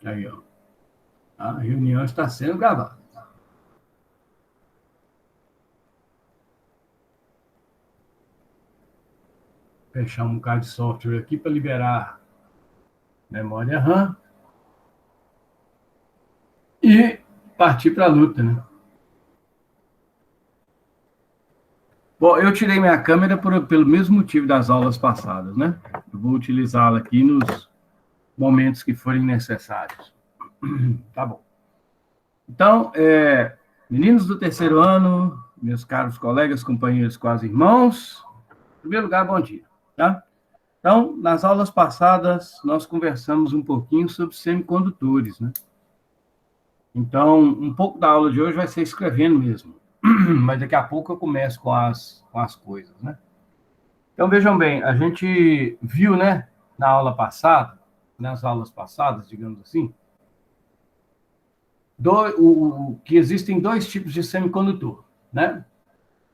Aí, ó. A reunião está sendo gravada. Fechar um bocado de software aqui para liberar memória RAM e partir para a luta, né? Bom, eu tirei minha câmera pelo mesmo motivo das aulas passadas, né? Eu vou utilizá-la aqui nos momentos que forem necessários. Tá bom. Então, meninos do terceiro ano, meus caros colegas, companheiros, quase irmãos, em primeiro lugar, bom dia, tá? Então, nas aulas passadas, nós conversamos um pouquinho sobre semicondutores, né? Então, um pouco da aula de hoje vai ser escrevendo mesmo, mas daqui a pouco eu começo com as coisas, né? Então, vejam bem, a gente viu, né, na aula passada, nas aulas passadas, digamos assim, que existem dois tipos de semicondutor, né?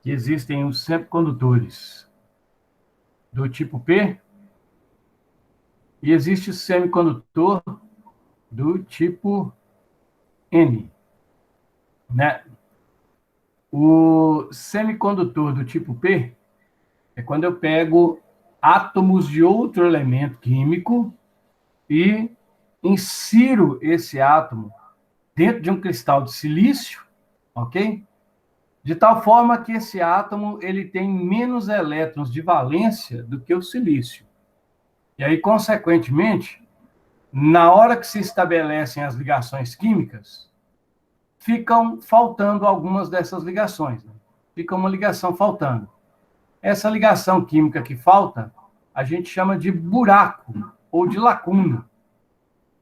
Que existem os semicondutores do tipo P e existe o semicondutor do tipo N, né? O semicondutor do tipo P é quando eu pego átomos de outro elemento químico e insiro esse átomo dentro de um cristal de silício, ok? De tal forma que esse átomo ele tem menos elétrons de valência do que o silício. E aí, consequentemente, na hora que se estabelecem as ligações químicas, ficam faltando algumas dessas ligações. Né? Fica uma ligação faltando. Essa ligação química que falta, a gente chama de buraco ou de lacuna.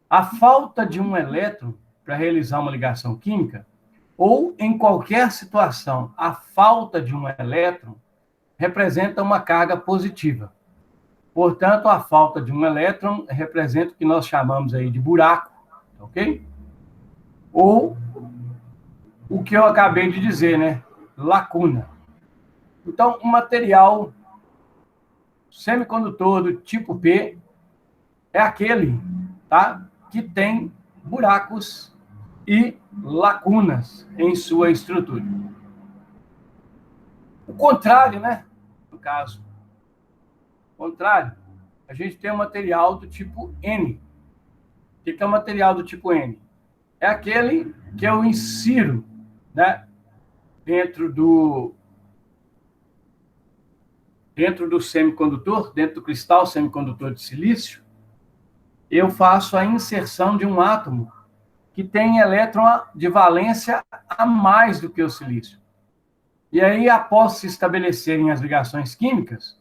A falta de um elétron para realizar uma ligação química, ou em qualquer situação, a falta de um elétron representa uma carga positiva. Portanto, a falta de um elétron representa o que nós chamamos aí de buraco, ok? Ou o que eu acabei de dizer, né? Lacuna. Então, um material semicondutor do tipo P é aquele, tá? Que tem buracos e lacunas em sua estrutura. O contrário, né? No caso, o contrário, a gente tem um material do tipo N. O que é o material do tipo N? É aquele que eu insiro, né? Dentro do semicondutor, dentro do cristal semicondutor de silício, eu faço a inserção de um átomo que tem elétron de valência a mais do que o silício. E aí, após se estabelecerem as ligações químicas,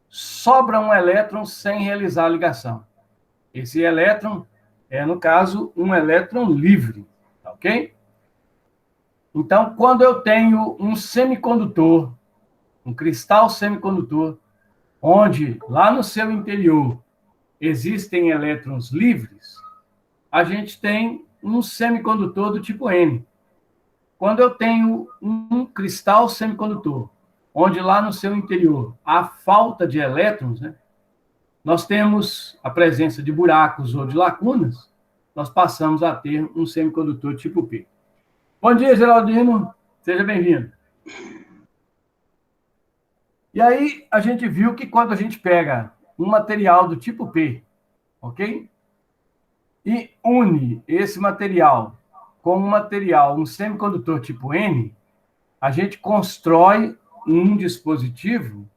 sobra um elétron sem realizar a ligação. Esse elétron é, no caso, um elétron livre, ok? Então, quando eu tenho um semicondutor, um cristal semicondutor, onde lá no seu interior existem elétrons livres, a gente tem um semicondutor do tipo N. Quando eu tenho um cristal semicondutor, onde lá no seu interior há falta de elétrons, né, nós temos a presença de buracos ou de lacunas, nós passamos a ter um semicondutor tipo P. Bom dia, Geraldino. Seja bem-vindo. E aí, a gente viu que quando a gente pega um material do tipo P, ok? E une esse material com um semicondutor tipo N, a gente constrói um dispositivo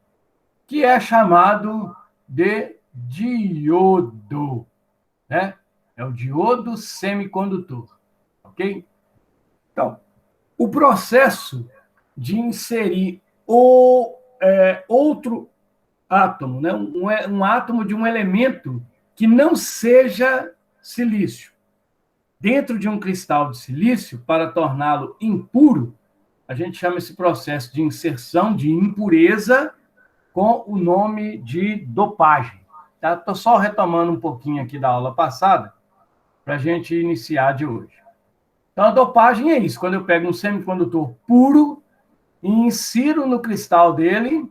que é chamado de diodo, né? É o diodo semicondutor, ok? Então, o processo de inserir outro átomo, né? Um átomo de um elemento que não seja silício, dentro de um cristal de silício, para torná-lo impuro, a gente chama esse processo de inserção de impureza com o nome de dopagem. Tá? Estou só retomando um pouquinho aqui da aula passada para a gente iniciar de hoje. Então, a dopagem é isso, quando eu pego um semicondutor puro e insiro no cristal dele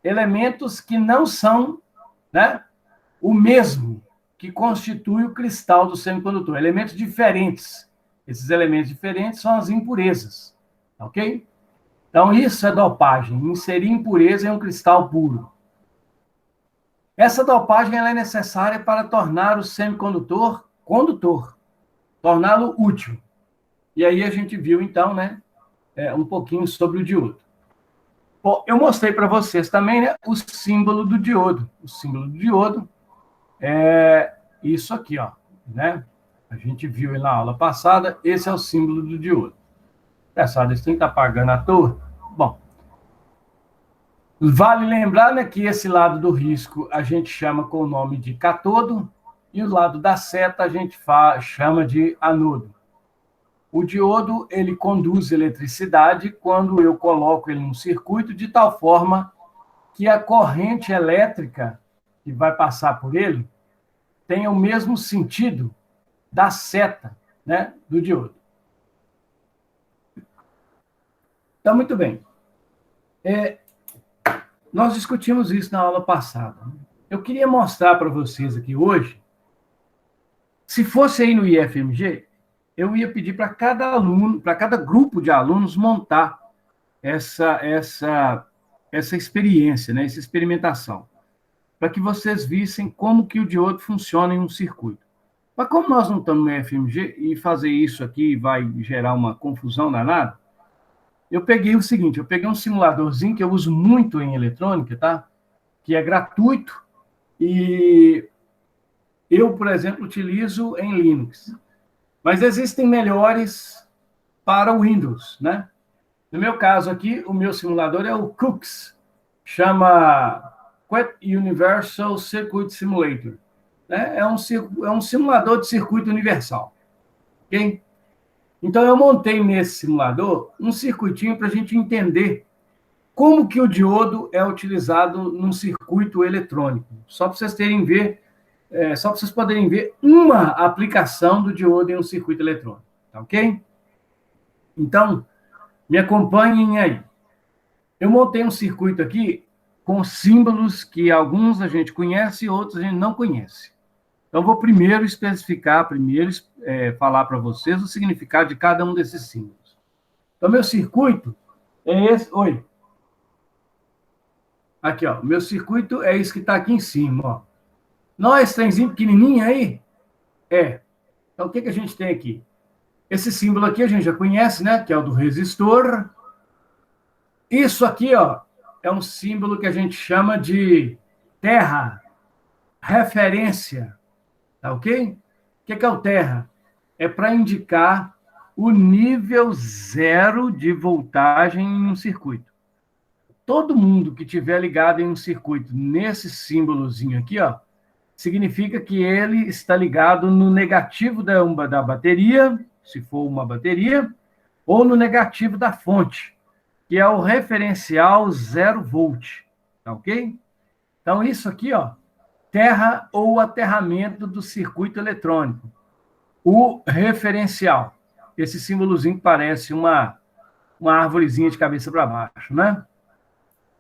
elementos que não são, né, o mesmo que constitui o cristal do semicondutor. Elementos diferentes. Esses elementos diferentes são as impurezas. Ok? Então, isso é dopagem. Inserir impureza em um cristal puro. Essa dopagem ela é necessária para tornar o semicondutor condutor. Torná-lo útil. E aí a gente viu, então, né, um pouquinho sobre o diodo. Bom, eu mostrei para vocês também, né, o símbolo do diodo. O símbolo do diodo é isso aqui, ó, né? A gente viu na aula passada, esse é o símbolo do diodo. Pessoal, esse tem que estar apagando à toa. Bom, vale lembrar, né, que esse lado do risco a gente chama com o nome de cátodo e o lado da seta a gente chama de anodo. O diodo, ele conduz eletricidade quando eu coloco ele num circuito de tal forma que a corrente elétrica que vai passar por ele tenha o mesmo sentido da seta, né, do diodo. Então, muito bem. Nós discutimos isso na aula passada. Eu queria mostrar para vocês aqui hoje, se fosse aí no IFMG, eu ia pedir para cada aluno, para cada grupo de alunos montar essa experiência, né, essa experimentação, para que vocês vissem como que o diodo funciona em um circuito. Mas como nós não estamos no IFMG e fazer isso aqui vai gerar uma confusão danada, eu peguei o seguinte, eu peguei um simuladorzinho que eu uso muito em eletrônica, tá? Que é gratuito e eu, por exemplo, utilizo em Linux. Mas existem melhores para o Windows, né? No meu caso aqui, o meu simulador é o CUX, chama Qt Universal Circuit Simulator. Né? É um simulador de circuito universal. Ok? Então, eu montei nesse simulador um circuitinho para a gente entender como que o diodo é utilizado num circuito eletrônico. Só para vocês só para vocês poderem ver uma aplicação do diodo em um circuito eletrônico. Tá ok? Então, me acompanhem aí. Eu montei um circuito aqui com símbolos que alguns a gente conhece e outros a gente não conhece. Então, vou primeiro especificar, falar para vocês o significado de cada um desses símbolos. Então, meu circuito é esse. Oi. Aqui, ó. Meu circuito é esse que está aqui em cima, ó. Nós, trenzinho pequenininho aí? Então, o que a gente tem aqui? Esse símbolo aqui a gente já conhece, né? Que é o do resistor. Isso aqui, ó, é um símbolo que a gente chama de terra, referência. Tá ok? O que é o terra? É para indicar o nível zero de voltagem em um circuito. Todo mundo que tiver ligado em um circuito nesse símbolozinho aqui, ó, significa que ele está ligado no negativo da bateria, se for uma bateria, ou no negativo da fonte, que é o referencial 0 volt. Tá ok? Então, isso aqui, ó, terra ou aterramento do circuito eletrônico. O referencial. Esse símbolozinho parece uma árvorezinha de cabeça para baixo, né?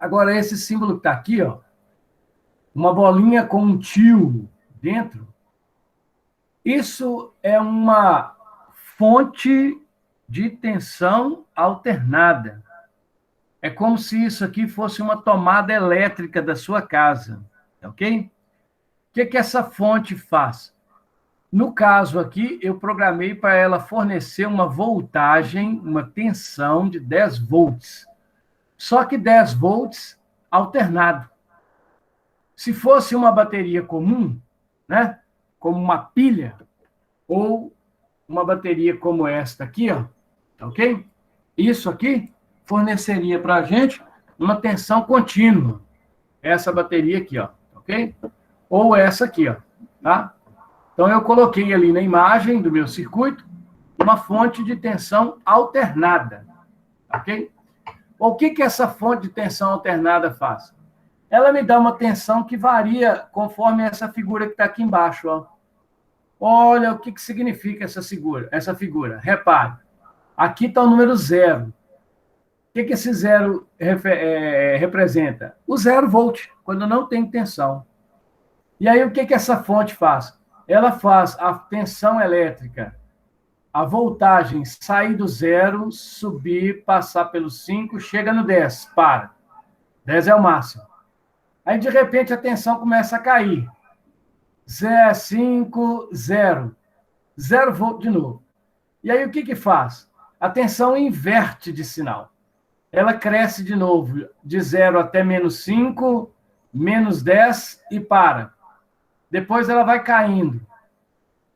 Agora, esse símbolo que está aqui, ó, uma bolinha com um tio dentro, isso é uma fonte de tensão alternada. É como se isso aqui fosse uma tomada elétrica da sua casa, ok? O que essa fonte faz? No caso aqui, eu programei para ela fornecer uma voltagem, uma tensão de 10 volts. Só que 10 volts alternado. Se fosse uma bateria comum, né, como uma pilha, ou uma bateria como esta aqui, ó, ok? Isso aqui forneceria para a gente uma tensão contínua. Essa bateria aqui, ó, ok? Ou essa aqui, ó, tá? Então, eu coloquei ali na imagem do meu circuito uma fonte de tensão alternada, ok? O que essa fonte de tensão alternada faz? Ela me dá uma tensão que varia conforme essa figura que está aqui embaixo, ó. Olha o que significa essa figura. Repare, aqui está o número 0. O que esse 0 representa? O 0 volt, quando não tem tensão. E aí, o que essa fonte faz? ela faz a tensão elétrica, a voltagem sair do 0, subir, passar pelo 5, chega no 10, para. 10 é o máximo. Aí, de repente, a tensão começa a cair. 5, 0. 0 volt de novo. E aí, o que faz? A tensão inverte de sinal. Ela cresce de novo, de 0 até menos 5, menos 10 e para. Depois ela vai caindo.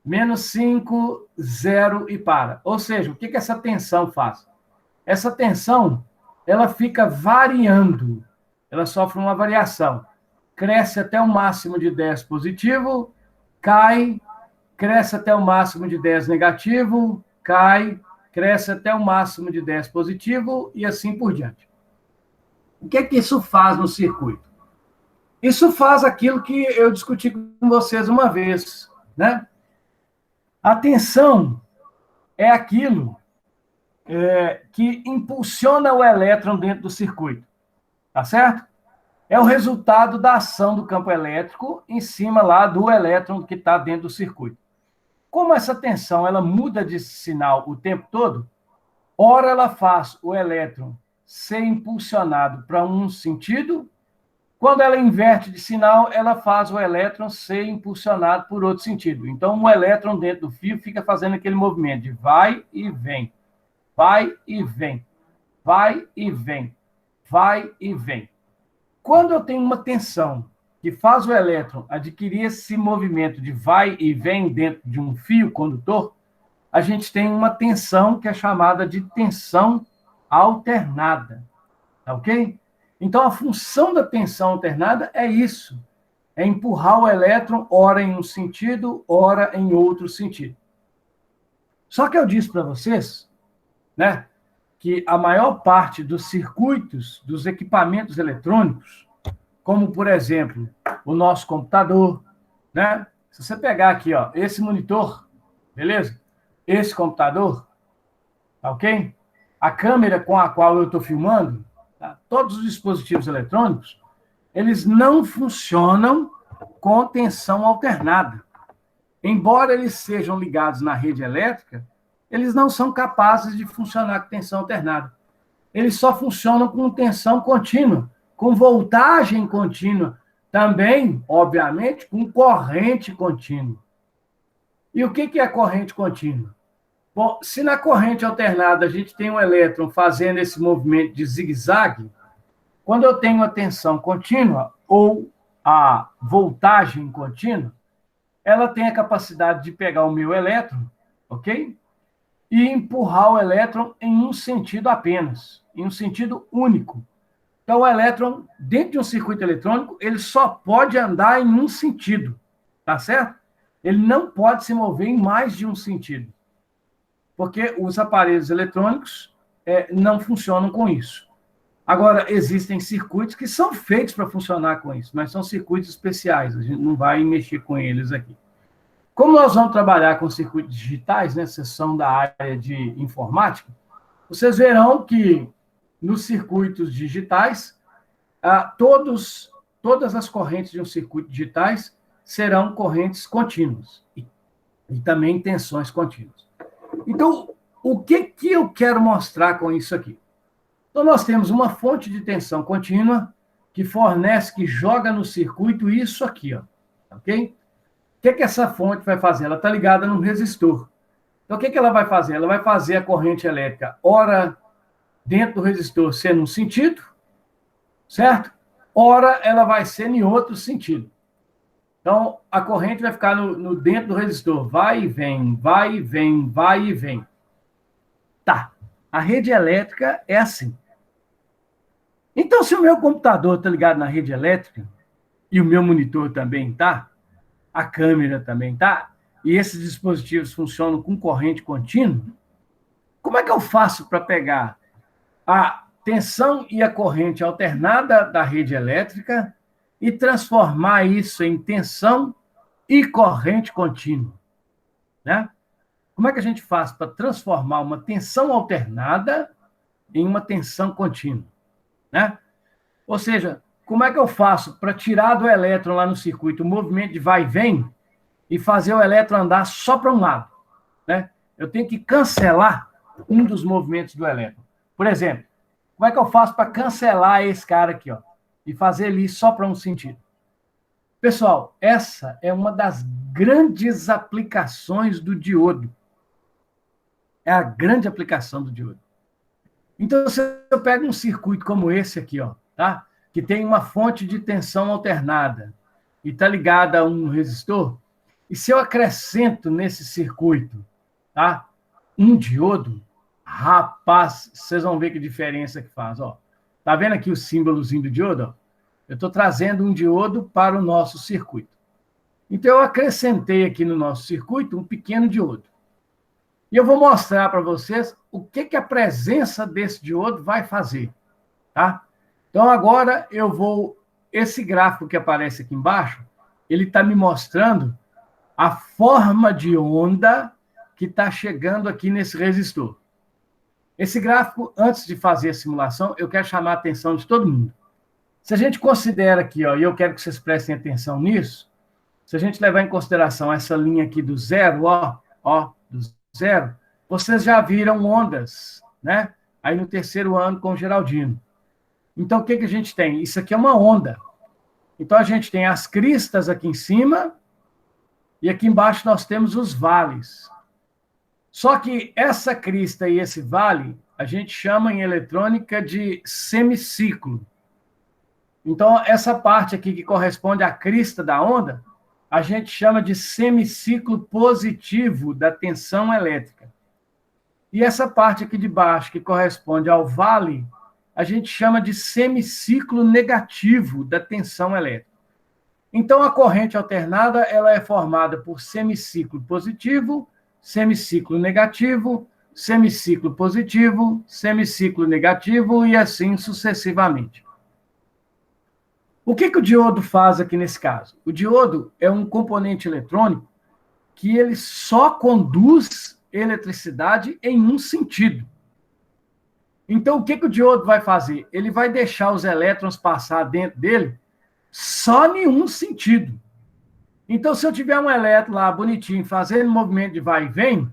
Menos 5, 0 e para. Ou seja, o que essa tensão faz? Essa tensão, ela fica variando. Ela sofre uma variação. Cresce até o máximo de 10 positivo, cai, cresce até o máximo de 10 negativo, cai, cresce até o máximo de 10 positivo e assim por diante. O que isso faz no circuito? Isso faz aquilo que eu discuti com vocês uma vez, né? A tensão é aquilo que impulsiona o elétron dentro do circuito, tá certo? É o resultado da ação do campo elétrico em cima lá do elétron que está dentro do circuito. Como essa tensão ela muda de sinal o tempo todo, ora ela faz o elétron ser impulsionado para um sentido, quando ela inverte de sinal, ela faz o elétron ser impulsionado por outro sentido. Então, o elétron dentro do fio fica fazendo aquele movimento de vai e vem, vai e vem, vai e vem, vai e vem. Quando eu tenho uma tensão que faz o elétron adquirir esse movimento de vai e vem dentro de um fio condutor, a gente tem uma tensão que é chamada de tensão alternada. Tá ok? Então, a função da tensão alternada é isso. É empurrar o elétron, ora em um sentido, ora em outro sentido. Só que eu disse para vocês, né, que a maior parte dos circuitos, dos equipamentos eletrônicos, como, por exemplo, o nosso computador, né? Se você pegar aqui, ó, esse monitor, beleza? Esse computador, tá ok? A câmera com a qual eu estou filmando, tá? Todos os dispositivos eletrônicos, eles não funcionam com tensão alternada. Embora eles sejam ligados na rede elétrica, eles não são capazes de funcionar com tensão alternada. Eles só funcionam com tensão contínua, com voltagem contínua, também, obviamente, com corrente contínua. E o que é corrente contínua? Bom, se na corrente alternada a gente tem um elétron fazendo esse movimento de zigue-zague, quando eu tenho a tensão contínua ou a voltagem contínua, ela tem a capacidade de pegar o meu elétron, ok? E empurrar o elétron em um sentido apenas, em um sentido único. Então, o elétron, dentro de um circuito eletrônico, ele só pode andar em um sentido, tá certo? Ele não pode se mover em mais de um sentido, porque os aparelhos eletrônicos não funcionam com isso. Agora, existem circuitos que são feitos para funcionar com isso, mas são circuitos especiais, a gente não vai mexer com eles aqui. Como nós vamos trabalhar com circuitos digitais, né, seção da área de informática, vocês verão que nos circuitos digitais, todas as correntes de um circuito digitais serão correntes contínuas e também tensões contínuas. Então, o que eu quero mostrar com isso aqui? Então, nós temos uma fonte de tensão contínua que fornece, que joga no circuito isso aqui, ó, ok? O que essa fonte vai fazer? Ela está ligada num resistor. Então, o que ela vai fazer? Ela vai fazer a corrente elétrica, ora dentro do resistor ser num sentido, certo? Ora ela vai ser em outro sentido. Então, a corrente vai ficar dentro do resistor, vai e vem, vai e vem, vai e vem. Tá, a rede elétrica é assim. Então, se o meu computador está ligado na rede elétrica, e o meu monitor também está, a câmera também está, e esses dispositivos funcionam com corrente contínua, como é que eu faço para pegar a tensão e a corrente alternada da rede elétrica e transformar isso em tensão e corrente contínua, né? Como é que a gente faz para transformar uma tensão alternada em uma tensão contínua, né? Ou seja, como é que eu faço para tirar do elétron lá no circuito o movimento de vai e vem e fazer o elétron andar só para um lado, né? Eu tenho que cancelar um dos movimentos do elétron. Por exemplo, como é que eu faço para cancelar esse cara aqui, ó, e fazer ele ir só para um sentido? Pessoal, essa é uma das grandes aplicações do diodo. É a grande aplicação do diodo. Então, se eu pego um circuito como esse aqui, ó, tá? Que tem uma fonte de tensão alternada e está ligada a um resistor, e se eu acrescento nesse circuito, tá? Um diodo, rapaz, vocês vão ver que diferença que faz, ó. Tá vendo aqui o símbolozinho do diodo, ó? Eu estou trazendo um diodo para o nosso circuito. Então, eu acrescentei aqui no nosso circuito um pequeno diodo. E eu vou mostrar para vocês o que a presença desse diodo vai fazer, tá? Então, agora eu vou... Esse gráfico que aparece aqui embaixo, ele está me mostrando a forma de onda que está chegando aqui nesse resistor. Esse gráfico, antes de fazer a simulação, eu quero chamar a atenção de todo mundo. Se a gente considera aqui, ó, e eu quero que vocês prestem atenção nisso, se a gente levar em consideração essa linha aqui do zero, ó, do zero, vocês já viram ondas, né? Aí no terceiro ano com o Geraldino. Então, o que a gente tem? Isso aqui é uma onda. Então, a gente tem as cristas aqui em cima e aqui embaixo nós temos os vales. Só que essa crista e esse vale, a gente chama em eletrônica de semiciclo. Então, essa parte aqui que corresponde à crista da onda, a gente chama de semiciclo positivo da tensão elétrica. E essa parte aqui de baixo, que corresponde ao vale, a gente chama de semiciclo negativo da tensão elétrica. Então, a corrente alternada ela é formada por semiciclo positivo, semiciclo negativo, semiciclo positivo, semiciclo negativo e assim sucessivamente. O que o diodo faz aqui nesse caso? O diodo é um componente eletrônico que ele só conduz eletricidade em um sentido. Então, o que o diodo vai fazer? Ele vai deixar os elétrons passar dentro dele só em um sentido. Então, se eu tiver um elétron lá bonitinho fazendo movimento de vai e vem,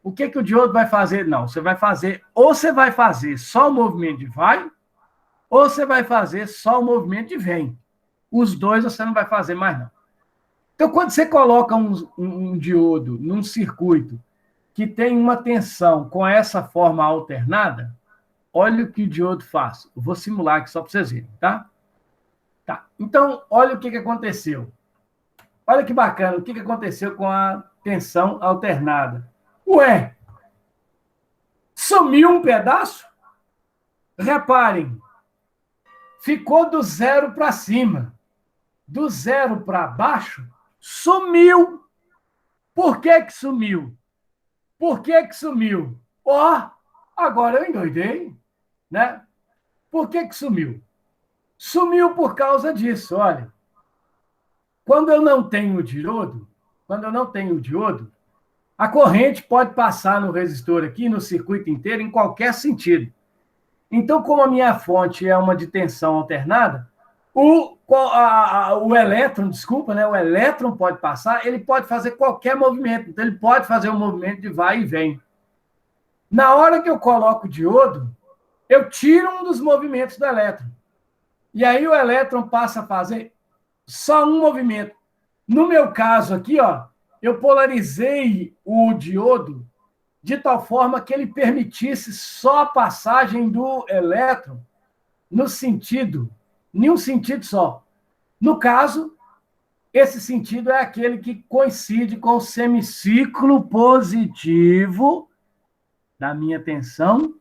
o que o diodo vai fazer? Não, você vai fazer, ou você vai fazer só o movimento de vai, ou você vai fazer só o movimento de vem. Os dois você não vai fazer mais, não. Então, quando você coloca um diodo num circuito que tem uma tensão com essa forma alternada, olha o que o diodo faz. Eu vou simular aqui só para vocês verem, tá? Tá. Então, olha o que aconteceu. Olha que bacana o que aconteceu com a tensão alternada. Ué, sumiu um pedaço? Reparem, ficou do zero para cima. Do zero para baixo, sumiu. Por que sumiu? Por que sumiu? Ó, agora eu endoidei, né? Por que sumiu? Sumiu por causa disso, olha. Quando eu não tenho diodo, a corrente pode passar no resistor aqui, no circuito inteiro, em qualquer sentido. Então, como a minha fonte é uma de tensão alternada, o elétron, né? O elétron pode passar, ele pode fazer qualquer movimento. Então, ele pode fazer um movimento de vai e vem. Na hora que eu coloco o diodo, eu tiro um dos movimentos do elétron. E aí o elétron passa a fazer só um movimento. No meu caso aqui, ó, eu polarizei o diodo de tal forma que ele permitisse só a passagem do elétron no sentido, em um sentido só. No caso, esse sentido é aquele que coincide com o semiciclo positivo da minha tensão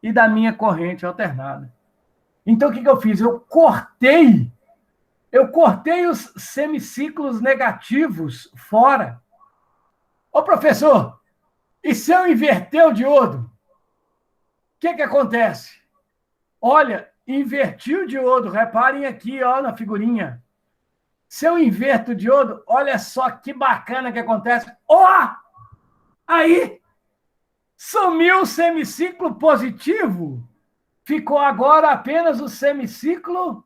e da minha corrente alternada. Então, o que eu fiz? Eu cortei os semiciclos negativos fora. Ô, professor, e se eu inverter o diodo? O que acontece? Olha, inverti o diodo. Reparem aqui, ó, na figurinha. Se eu inverto o diodo, olha só que bacana que acontece. Ó! Aí, sumiu o semiciclo positivo. Ficou agora apenas o semiciclo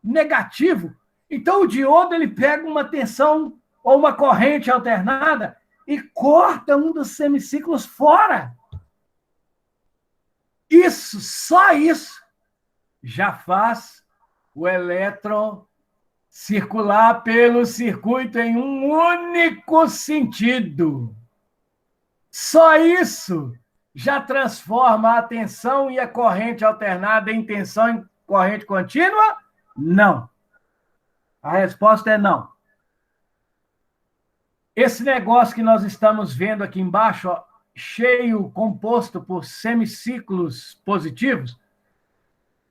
negativo. Então, o diodo ele pega uma tensão, ou uma corrente alternada e corta um dos semiciclos fora. Isso, só isso, já faz o elétron circular pelo circuito em um único sentido. Só isso já transforma a tensão e a corrente alternada em tensão em corrente contínua? Não. A resposta é não. Esse negócio que nós estamos vendo aqui embaixo, ó, cheio, composto por semiciclos positivos,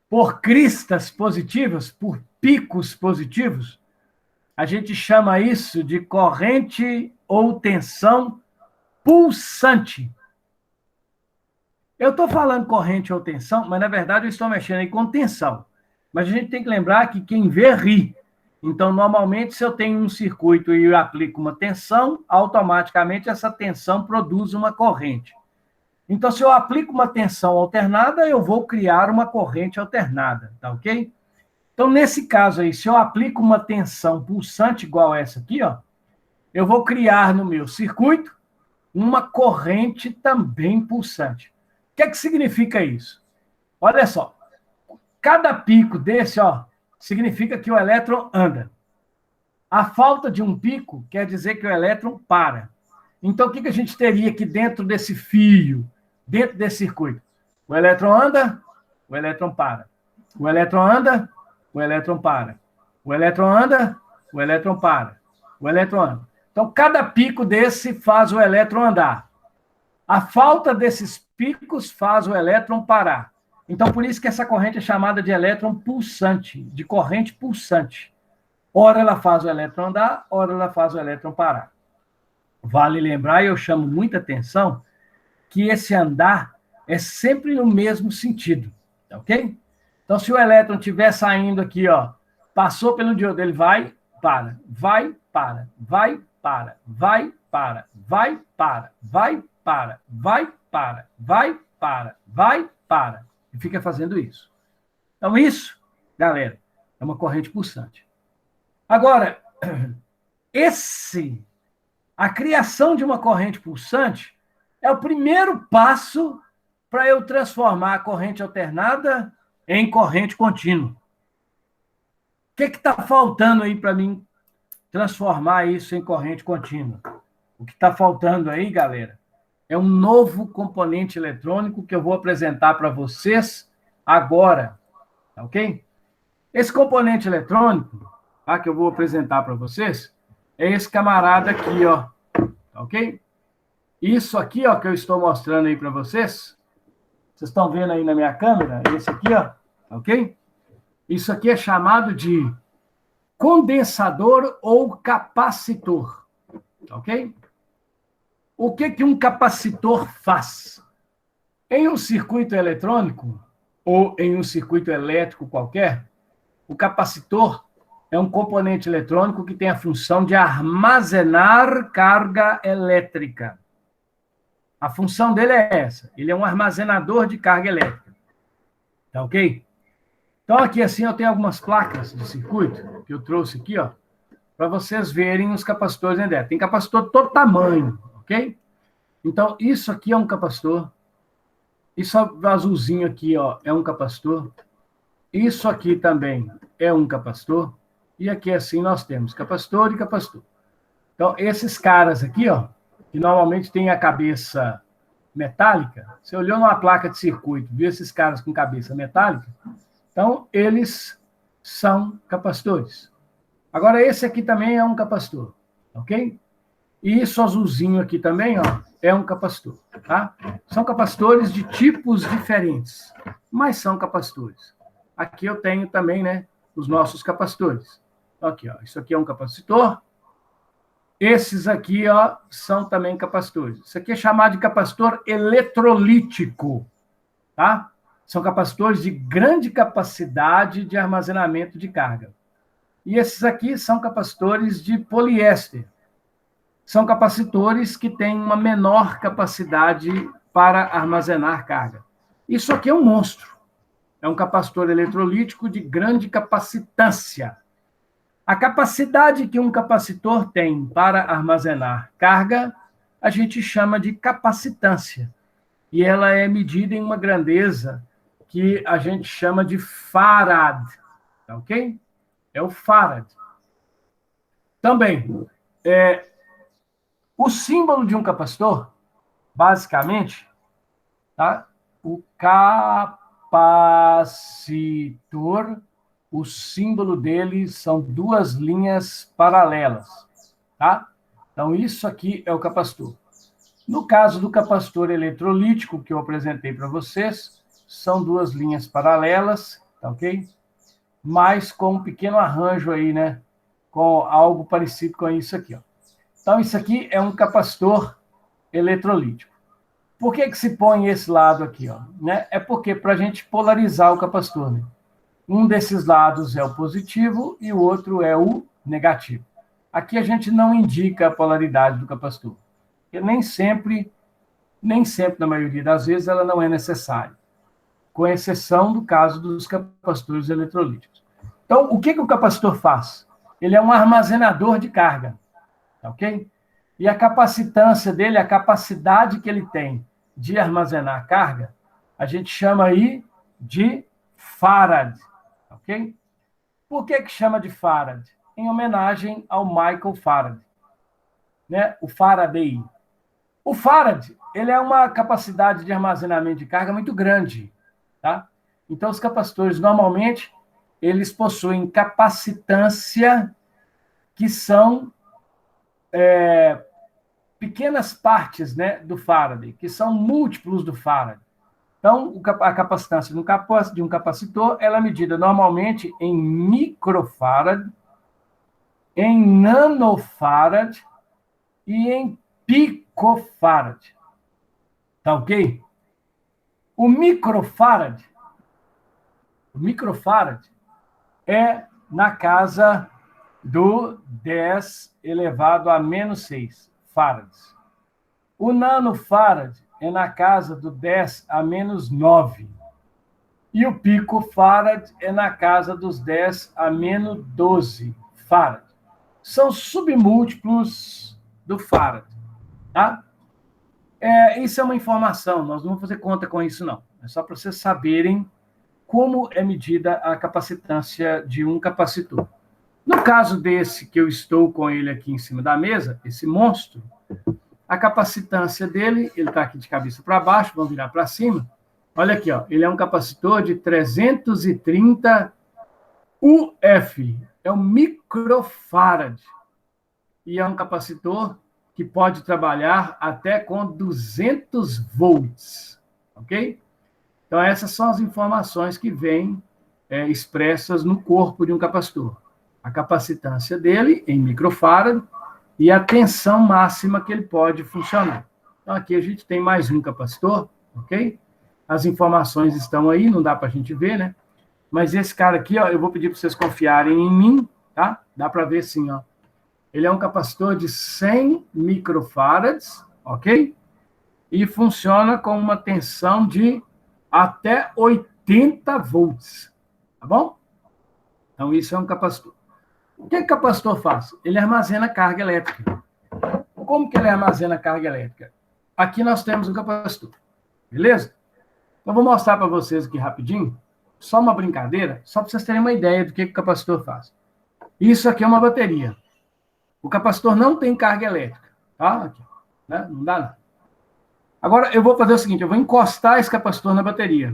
por cristas positivas, por picos positivos, a gente chama isso de corrente ou tensão pulsante. Eu estou falando corrente ou tensão, mas, na verdade, eu estou mexendo aí com tensão. Mas a gente tem que lembrar que quem vê, ri. Então, normalmente, se eu tenho um circuito e eu aplico uma tensão, automaticamente essa tensão produz uma corrente. Então, se eu aplico uma tensão alternada, eu vou criar uma corrente alternada, tá ok? Então, nesse caso aí, se eu aplico uma tensão pulsante igual essa aqui, ó, eu vou criar no meu circuito uma corrente também pulsante. O que é que significa isso? Olha só, cada pico desse, ó, significa que o elétron anda. A falta de um pico quer dizer que o elétron para. Então, o que a gente teria aqui dentro desse fio, dentro desse circuito? O elétron anda, o elétron para. O elétron anda, o elétron para. O elétron anda, o elétron para. O elétron anda. Então, cada pico desse faz o elétron andar. A falta desses picos faz o elétron parar. Então, por isso que essa corrente é chamada de elétron pulsante, de corrente pulsante. Ora ela faz o elétron andar, ora ela faz o elétron parar. Vale lembrar, e eu chamo muita atenção, que esse andar é sempre no mesmo sentido, ok? Então, se o elétron estiver saindo aqui, ó, passou pelo diodo, ele vai, para, vai, para, vai, para, vai, para, vai, para, vai, para, vai, para, vai, para, vai, para. E fica fazendo isso. Então, isso, galera, é uma corrente pulsante. Agora, a criação de uma corrente pulsante é o primeiro passo para eu transformar a corrente alternada em corrente contínua. O que está faltando aí para mim transformar isso em corrente contínua? O que está faltando aí, galera, é um novo componente eletrônico que eu vou apresentar para vocês agora, tá ok? Esse componente eletrônico, tá, que eu vou apresentar para vocês, é esse camarada aqui, ó, tá ok? Isso aqui, ó, que eu estou mostrando aí para vocês, vocês estão vendo aí na minha câmera, esse aqui, ó, tá ok? Isso aqui é chamado de condensador ou capacitor, tá ok? O que um capacitor faz? Em um circuito eletrônico, ou em um circuito elétrico qualquer, o capacitor é um componente eletrônico que tem a função de armazenar carga elétrica. A função dele é essa. Ele é um armazenador de carga elétrica. Tá ok? Então, aqui assim, eu tenho algumas placas de circuito que eu trouxe aqui, ó, para vocês verem os capacitores dentro dela. Tem capacitor de todo tamanho, ok? Então, isso aqui é um capacitor. Isso azulzinho aqui, ó, é um capacitor. Isso aqui também é um capacitor. E aqui, assim, nós temos capacitor e capacitor. Então, esses caras aqui, ó, que normalmente tem a cabeça metálica, você olhou numa placa de circuito, viu esses caras com cabeça metálica? Então, eles são capacitores. Agora, esse aqui também é um capacitor, ok? E isso azulzinho aqui também, ó, é um capacitor, tá? São capacitores de tipos diferentes, mas são capacitores. Aqui eu tenho também, né, os nossos capacitores. Aqui, ó, isso aqui é um capacitor. Esses aqui, ó, são também capacitores. Isso aqui é chamado de capacitor eletrolítico, tá? São capacitores de grande capacidade de armazenamento de carga. E esses aqui são capacitores de poliéster. São capacitores que têm uma menor capacidade para armazenar carga. Isso aqui é um monstro. É um capacitor eletrolítico de grande capacitância. A capacidade que um capacitor tem para armazenar carga, a gente chama de capacitância. E ela é medida em uma grandeza que a gente chama de farad. Tá ok? É o farad. Também, o símbolo de um capacitor, basicamente, tá? O capacitor, o símbolo dele são duas linhas paralelas, tá? Então, isso aqui é o capacitor. No caso do capacitor eletrolítico, que eu apresentei para vocês, são duas linhas paralelas, tá ok? Mas com um pequeno arranjo aí, né? Com algo parecido com isso aqui, ó. Então, isso aqui é um capacitor eletrolítico. Por que se põe esse lado aqui, ó? Né? É porque para a gente polarizar o capacitor, né? Um desses lados é o positivo e o outro é o negativo. Aqui a gente não indica a polaridade do capacitor, porque nem sempre, na maioria das vezes, ela não é necessária, com exceção do caso dos capacitores eletrolíticos. Então, o que o capacitor faz? Ele é um armazenador de carga, ok? E a capacitância dele, a capacidade que ele tem de armazenar carga, a gente chama aí de farad, ok? Por que chama de farad? Em homenagem ao Michael Faraday, né? O Faraday. O farad, ele é uma capacidade de armazenamento de carga muito grande, tá? Então, os capacitores, normalmente, eles possuem capacitância que são pequenas partes, né, do Faraday, que são múltiplos do Faraday. Então, a capacitância de um capacitor ela é medida normalmente em microfarad, em nanofarad e em picofarad. Tá ok? O microfarad é na casa do 10 elevado a menos 6 farads. O nanofarad é na casa do 10 a menos 9. E o picofarad é na casa dos 10 a menos 12 farad. São submúltiplos do farad. Tá? Isso é uma informação, nós não vamos fazer conta com isso, não. É só para vocês saberem como é medida a capacitância de um capacitor. No caso desse que eu estou com ele aqui em cima da mesa, esse monstro, a capacitância dele, ele está aqui de cabeça para baixo, vamos virar para cima. Olha aqui, ó, ele é um capacitor de 330 UF, é um microfarad. E é um capacitor que pode trabalhar até com 200 volts, ok? Então, essas são as informações que vêm expressas no corpo de um capacitor. A capacitância dele em microfarad e a tensão máxima que ele pode funcionar. Então, aqui a gente tem mais um capacitor, ok? As informações estão aí, não dá para a gente ver, né? Mas esse cara aqui, ó, eu vou pedir para vocês confiarem em mim, tá? Dá para ver sim, ó. Ele é um capacitor de 100 microfarads, ok? E funciona com uma tensão de até 80 volts, tá bom? Então, isso é um capacitor. O que o capacitor faz? Ele armazena carga elétrica. Como que ele armazena carga elétrica? Aqui nós temos um capacitor, beleza? Então, vou mostrar para vocês aqui rapidinho, só uma brincadeira, só para vocês terem uma ideia do que o capacitor faz. Isso aqui é uma bateria. O capacitor não tem carga elétrica, tá? Aqui, né? Não dá nada. Agora, eu vou fazer o seguinte, eu vou encostar esse capacitor na bateria,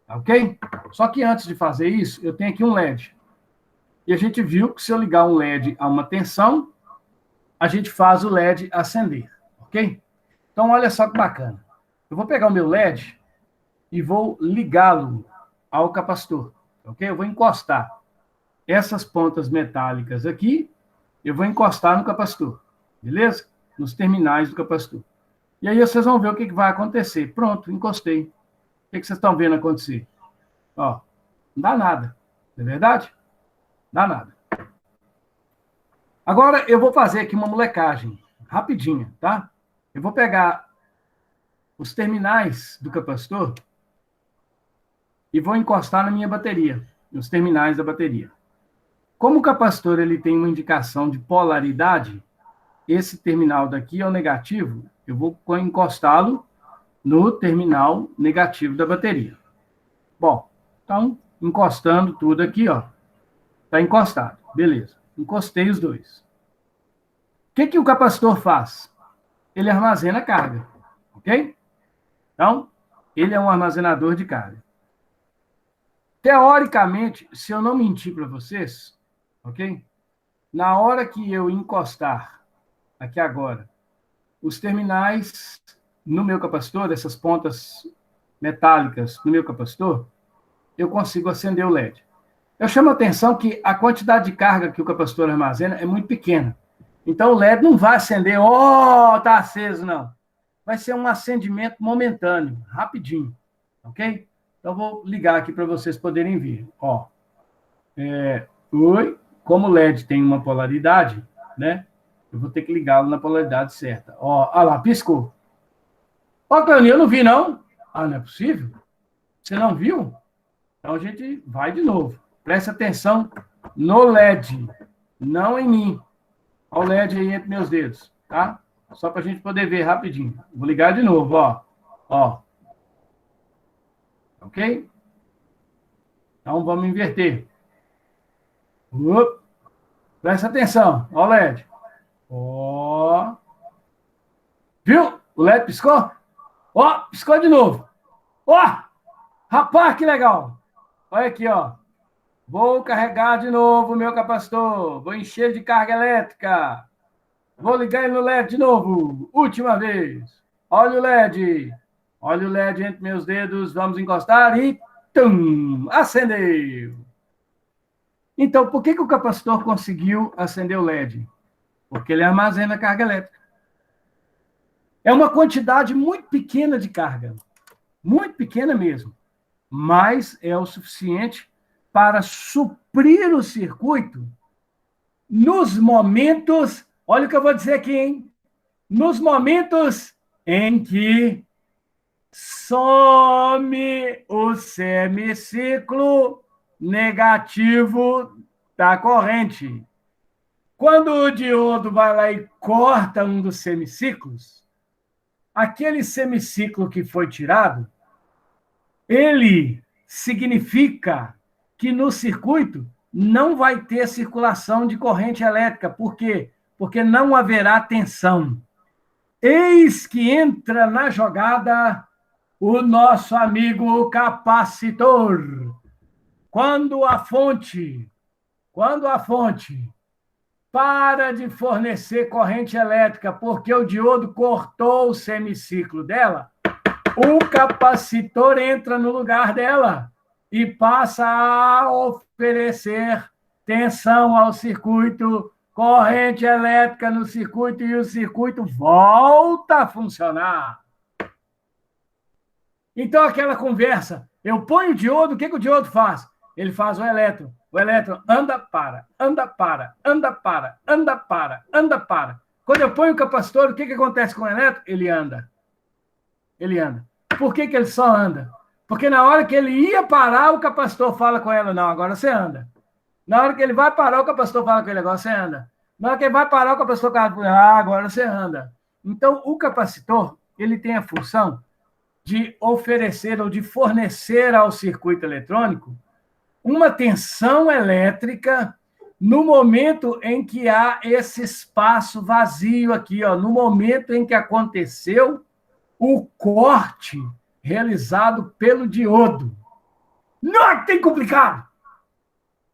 tá ok? Só que antes de fazer isso, eu tenho aqui um LED. E a gente viu que se eu ligar um LED a uma tensão, a gente faz o LED acender, ok? Então, olha só que bacana. Eu vou pegar o meu LED e vou ligá-lo ao capacitor, ok? Eu vou encostar essas pontas metálicas aqui, eu vou encostar no capacitor, beleza? Nos terminais do capacitor. E aí vocês vão ver o que vai acontecer. Pronto, encostei. O que vocês estão vendo acontecer? Ó, não dá nada, não é verdade? Dá nada. Agora eu vou fazer aqui uma molecagem, rapidinha, tá? Eu vou pegar os terminais do capacitor e vou encostar na minha bateria, nos terminais da bateria. Como o capacitor ele tem uma indicação de polaridade, esse terminal daqui é o negativo, eu vou encostá-lo no terminal negativo da bateria. Bom, então, encostando tudo aqui, ó. Está encostado. Beleza. Encostei os dois. O que o capacitor faz? Ele armazena carga. Ok? Então, ele é um armazenador de carga. Teoricamente, se eu não mentir para vocês, ok? Na hora que eu encostar, aqui agora, os terminais no meu capacitor, essas pontas metálicas no meu capacitor, eu consigo acender o LED. Eu chamo a atenção que a quantidade de carga que o capacitor armazena é muito pequena. Então, o LED não vai acender, tá aceso, não. Vai ser um acendimento momentâneo, rapidinho, ok? Então, vou ligar aqui para vocês poderem ver. Como o LED tem uma polaridade, né? Eu vou ter que ligá-lo na polaridade certa. Olha lá, piscou. Tony, eu não vi, não. Não é possível? Você não viu? Então, a gente vai de novo. Presta atenção no LED, não em mim. Olha o LED aí entre meus dedos, tá? Só para a gente poder ver rapidinho. Vou ligar de novo, ó. Ok? Então, vamos inverter. Presta atenção. Olha o LED. Viu? O LED piscou? Piscou de novo. Rapaz, que legal. Olha aqui, ó. Vou carregar de novo o meu capacitor. Vou encher de carga elétrica. Vou ligar ele no LED de novo. Última vez. Olha o LED. Olha o LED entre meus dedos. Vamos encostar e... Tum! Acendeu. Então, por que o capacitor conseguiu acender o LED? Porque ele armazena carga elétrica. É uma quantidade muito pequena de carga. Muito pequena mesmo. Mas é o suficiente para suprir o circuito nos momentos... Olha o que eu vou dizer aqui, hein? Nos momentos em que some o semiciclo negativo da corrente. Quando o diodo vai lá e corta um dos semiciclos, aquele semiciclo que foi tirado, ele significa que no circuito não vai ter circulação de corrente elétrica. Por quê? Porque não haverá tensão. Eis que entra na jogada o nosso amigo capacitor. Quando a fonte para de fornecer corrente elétrica porque o diodo cortou o semiciclo dela, o capacitor entra no lugar dela e passa a oferecer tensão ao circuito, corrente elétrica no circuito e o circuito volta a funcionar. Então, aquela conversa, eu ponho o diodo, o que o diodo faz? Ele faz o elétron. O elétron anda, para, anda, para, anda, para, anda, para, anda, para. Quando eu ponho o capacitor, o que acontece com o elétron? Ele anda. Ele anda. Por que ele só anda? Porque na hora que ele ia parar, o capacitor fala com ela, não, agora você anda. Na hora que ele vai parar, o capacitor fala com ele, agora você anda. Na hora que ele vai parar, o capacitor fala, agora você anda. Então, o capacitor, ele tem a função de oferecer ou de fornecer ao circuito eletrônico uma tensão elétrica no momento em que há esse espaço vazio aqui, no momento em que aconteceu o corte realizado pelo diodo. Não é que tem complicado!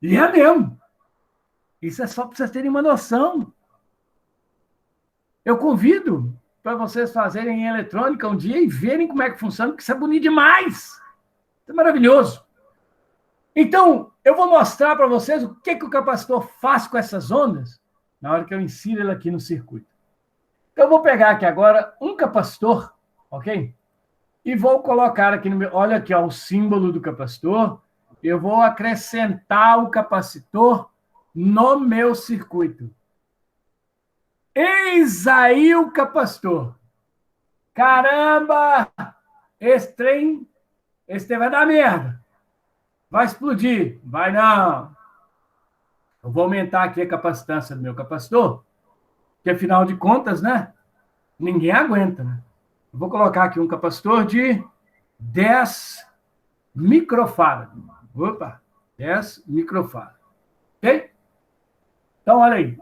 E é mesmo. Isso é só para vocês terem uma noção. Eu convido para vocês fazerem em eletrônica um dia e verem como é que funciona, porque isso é bonito demais. Isso é maravilhoso. Então, eu vou mostrar para vocês o que o capacitor faz com essas ondas na hora que eu insiro ele aqui no circuito. Então, eu vou pegar aqui agora um capacitor, ok? E vou colocar aqui no meu... Olha aqui, o símbolo do capacitor. Eu vou acrescentar o capacitor no meu circuito. Eis aí o capacitor. Caramba! Esse trem vai dar merda. Vai explodir. Vai não. Eu vou aumentar aqui a capacitância do meu capacitor, que afinal de contas, né? Ninguém aguenta, né? Eu vou colocar aqui um capacitor de 10 microfarad. Opa, 10 microfarad. Ok? Então, olha aí.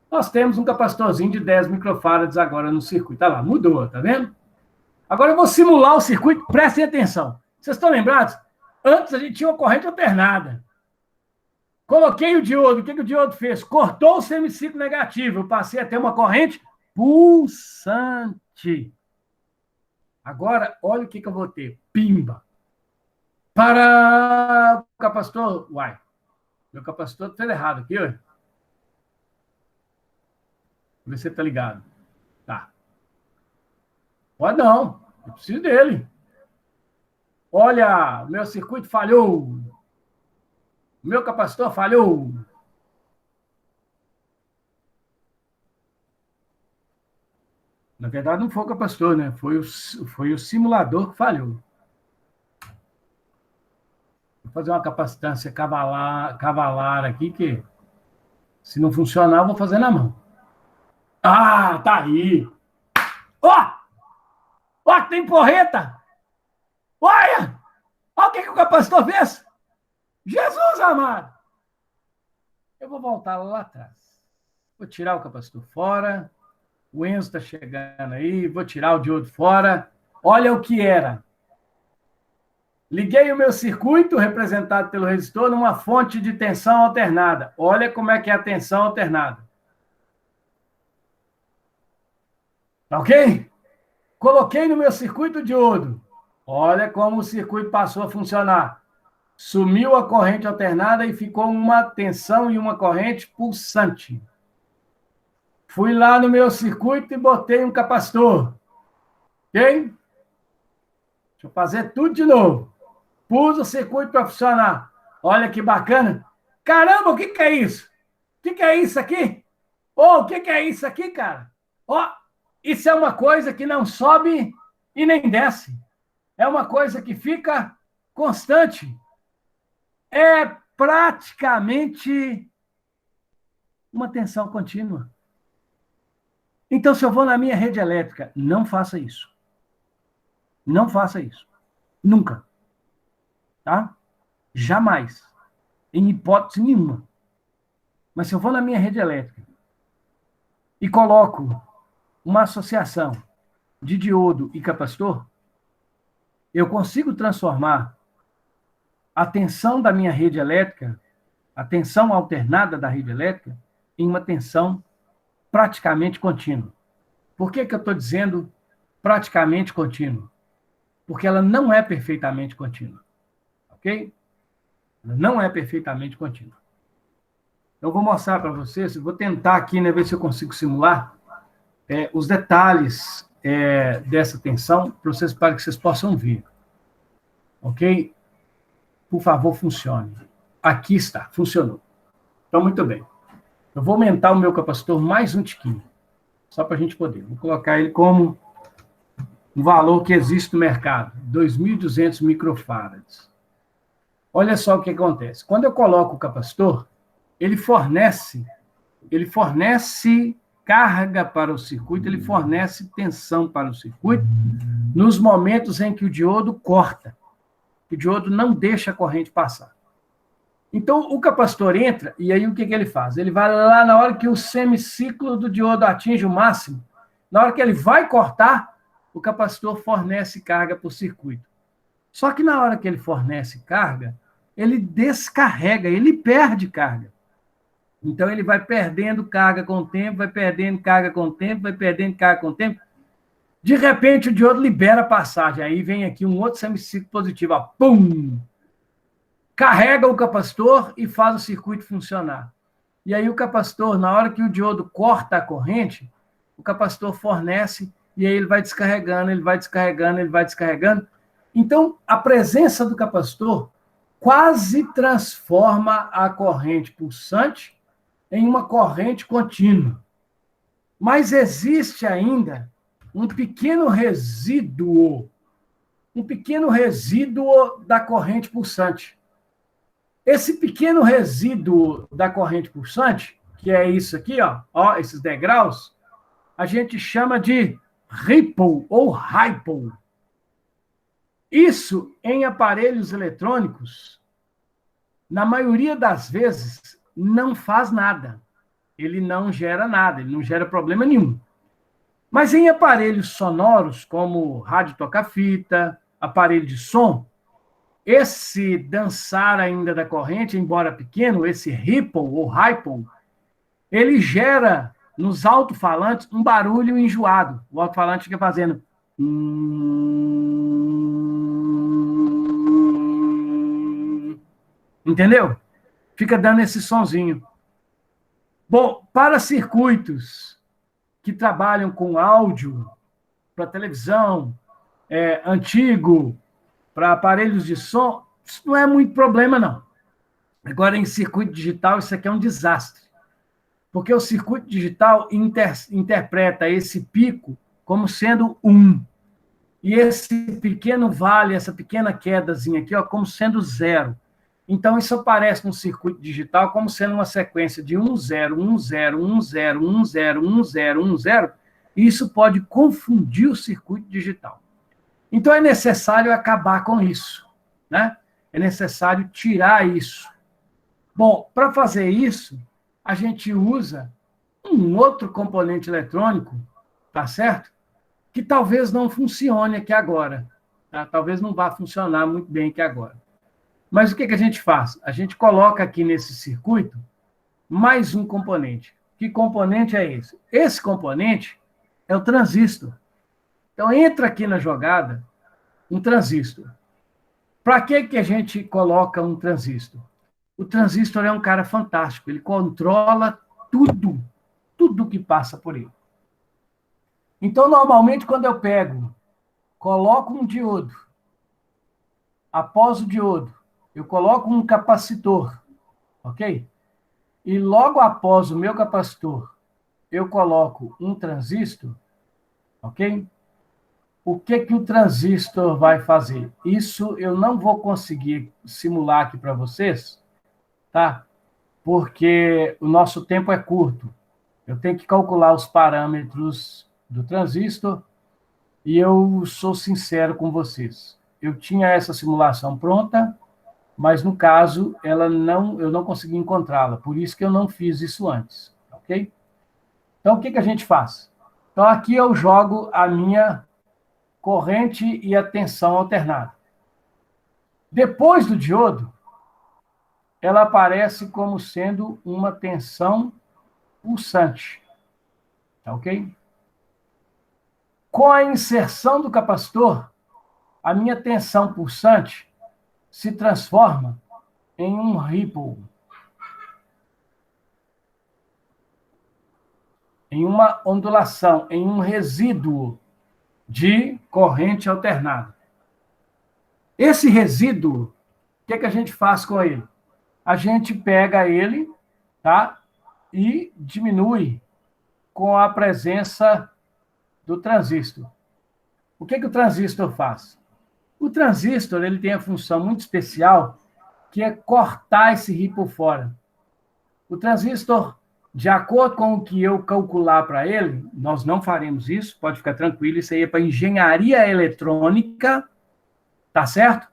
Nós temos um capacitorzinho de 10 microfarads agora no circuito. Tá lá, mudou, tá vendo? Agora eu vou simular o circuito. Prestem atenção. Vocês estão lembrados? Antes a gente tinha uma corrente alternada. Coloquei o diodo. O que o diodo fez? Cortou o semiciclo negativo. Eu passei a ter uma corrente pulsante. Agora, olha o que eu vou ter. Pimba. Para o capacitor... Uai, meu capacitor está errado aqui, olha. Vê se você está ligado. Tá. Pode não. Eu preciso dele. Olha, o meu circuito falhou. O meu capacitor falhou. Na verdade, não foi o capacitor, né? Foi o simulador que falhou. Vou fazer uma capacitância cavalar aqui, que se não funcionar, eu vou fazer na mão. Ah, tá aí. Ó! Ó, tem porreta! Olha! Olha o que o capacitor fez! Jesus amado! Eu vou voltar lá atrás. Vou tirar o capacitor fora. O Enzo está chegando aí. Vou tirar o diodo fora. Olha o que era. Liguei o meu circuito, representado pelo resistor, numa fonte de tensão alternada. Olha como é que é a tensão alternada. Ok? Coloquei no meu circuito diodo. Olha como o circuito passou a funcionar. Sumiu a corrente alternada e ficou uma tensão e uma corrente pulsante. Fui lá no meu circuito e botei um capacitor. Ok? Deixa eu fazer tudo de novo. Pus o circuito para funcionar. Olha que bacana. Caramba, o que é isso? O que é isso aqui? Oh, o que é isso aqui, cara? Ó, oh, isso é uma coisa que não sobe e nem desce. É uma coisa que fica constante. É praticamente uma tensão contínua. Então, se eu vou na minha rede elétrica, não faça isso. Não faça isso. Nunca. Tá? Jamais. Em hipótese nenhuma. Mas se eu vou na minha rede elétrica e coloco uma associação de diodo e capacitor, eu consigo transformar a tensão da minha rede elétrica, a tensão alternada da rede elétrica, em uma tensão praticamente contínua. Por que eu estou dizendo praticamente contínua? Porque ela não é perfeitamente contínua. Ok? Ela não é perfeitamente contínua. Eu vou mostrar para vocês, vou tentar aqui, né, ver se eu consigo simular os detalhes dessa tensão, para que vocês possam ver. Ok? Por favor, funcione. Aqui está, funcionou. Então, muito bem. Eu vou aumentar o meu capacitor mais um tiquinho, só para a gente poder. Vou colocar ele como um valor que existe no mercado, 2.200 microfarads. Olha só o que acontece. Quando eu coloco o capacitor, ele fornece carga para o circuito, ele fornece tensão para o circuito nos momentos em que o diodo corta. O diodo não deixa a corrente passar. Então, o capacitor entra, e aí o que ele faz? Ele vai lá na hora que o semiciclo do diodo atinge o máximo, na hora que ele vai cortar, o capacitor fornece carga para o circuito. Só que na hora que ele fornece carga, ele descarrega, ele perde carga. Então, ele vai perdendo carga com o tempo, vai perdendo carga com o tempo, vai perdendo carga com o tempo. De repente, o diodo libera a passagem. Aí vem aqui um outro semiciclo positivo. Ó, pum! Carrega o capacitor e faz o circuito funcionar. E aí o capacitor, na hora que o diodo corta a corrente, o capacitor fornece e aí ele vai descarregando, ele vai descarregando, ele vai descarregando. Então, a presença do capacitor quase transforma a corrente pulsante em uma corrente contínua. Mas existe ainda um pequeno resíduo da corrente pulsante. Esse pequeno resíduo da corrente pulsante, que é isso aqui, ó, esses degraus, a gente chama de ripple ou ripple. Isso, em aparelhos eletrônicos, na maioria das vezes, não faz nada. Ele não gera nada, ele não gera problema nenhum. Mas em aparelhos sonoros, como rádio toca-fita, aparelho de som, esse dançar ainda da corrente, embora pequeno, esse ripple ou ripple, ele gera nos alto-falantes um barulho enjoado. O alto-falante fica fazendo... Entendeu? Fica dando esse sonzinho. Bom, para circuitos que trabalham com áudio, para televisão, antigo, para aparelhos de som, isso não é muito problema, não. Agora, em circuito digital, isso aqui é um desastre. Porque o circuito digital interpreta esse pico como sendo 1. E esse pequeno vale, essa pequena quedazinha aqui, ó, como sendo 0. Então, isso aparece no circuito digital como sendo uma sequência de 1, 0, 1, 0, 1, 0, 1, 0, 1, 0, 1, 0, e isso pode confundir o circuito digital. Então, é necessário acabar com isso, né? É necessário tirar isso. Bom, para fazer isso, a gente usa um outro componente eletrônico, tá certo? Que talvez não funcione aqui agora, tá? Talvez não vá funcionar muito bem aqui agora. Mas o que a gente faz? A gente coloca aqui nesse circuito mais um componente. Que componente é esse? Esse componente é o transistor. Então, entra aqui na jogada um transistor. Para que a gente coloca um transistor? O transistor é um cara fantástico. Ele controla tudo que passa por ele. Então, normalmente, quando eu coloco um diodo, após o diodo, eu coloco um capacitor, ok? E logo após o meu capacitor, eu coloco um transistor, ok? O que o transistor vai fazer? Isso eu não vou conseguir simular aqui para vocês, tá? Porque o nosso tempo é curto. Eu tenho que calcular os parâmetros do transistor e eu sou sincero com vocês. Eu tinha essa simulação pronta, mas, no caso, eu não consegui encontrá-la. Por isso que eu não fiz isso antes, ok? Então, o que a gente faz? Então, aqui eu jogo a minha corrente e a tensão alternada. Depois do diodo, ela aparece como sendo uma tensão pulsante, tá ok? Com a inserção do capacitor, a minha tensão pulsante se transforma em um ripple, em uma ondulação, em um resíduo de corrente alternada. Esse resíduo, o que a gente faz com ele? A gente pega ele, tá? E diminui com a presença do transistor. O que o transistor faz? O transistor ele tem a função muito especial, que é cortar esse ripple fora. O transistor, de acordo com o que eu calcular para ele, nós não faremos isso, pode ficar tranquilo, isso aí é para engenharia eletrônica, tá certo?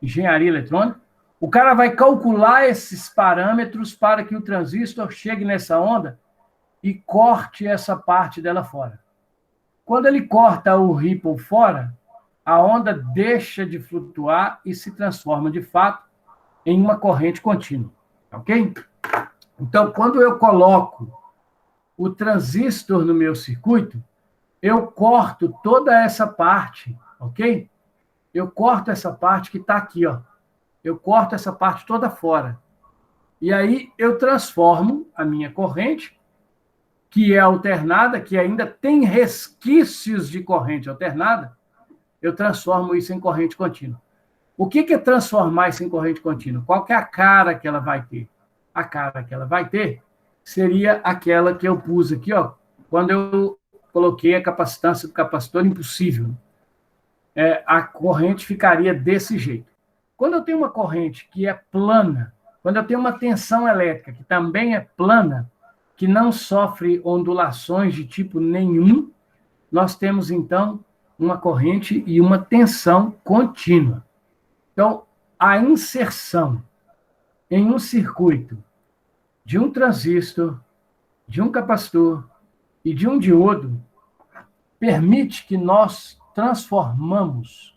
Engenharia eletrônica. O cara vai calcular esses parâmetros para que o transistor chegue nessa onda e corte essa parte dela fora. Quando ele corta o ripple fora, a onda deixa de flutuar e se transforma, de fato, em uma corrente contínua. Ok? Então, quando eu coloco o transistor no meu circuito, eu corto toda essa parte, ok? Eu corto essa parte que está aqui, ó. Eu corto essa parte toda fora. E aí eu transformo a minha corrente, que é alternada, que ainda tem resquícios de corrente alternada, eu transformo isso em corrente contínua. O que é transformar isso em corrente contínua? Qual que é a cara que ela vai ter? A cara que ela vai ter seria aquela que eu pus aqui, ó, quando eu coloquei a capacitância do capacitor impossível. A corrente ficaria desse jeito. Quando eu tenho uma corrente que é plana, Quando eu tenho uma tensão elétrica que também é plana, que não sofre ondulações de tipo nenhum, nós temos, então, uma corrente e uma tensão contínua. Então, a inserção em um circuito de um transistor, de um capacitor e de um diodo permite que nós transformemos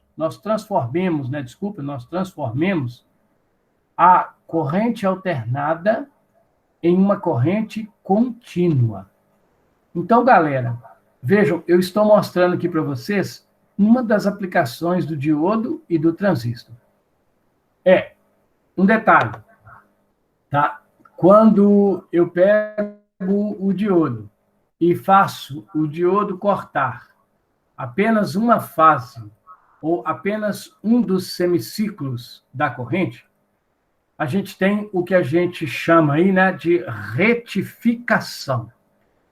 a corrente alternada em uma corrente contínua. Então, galera, vejam, eu estou mostrando aqui para vocês uma das aplicações do diodo e do transistor. Um detalhe, tá? Quando eu pego o diodo e faço o diodo cortar apenas uma fase ou apenas um dos semiciclos da corrente, a gente tem o que a gente chama aí, né, de retificação.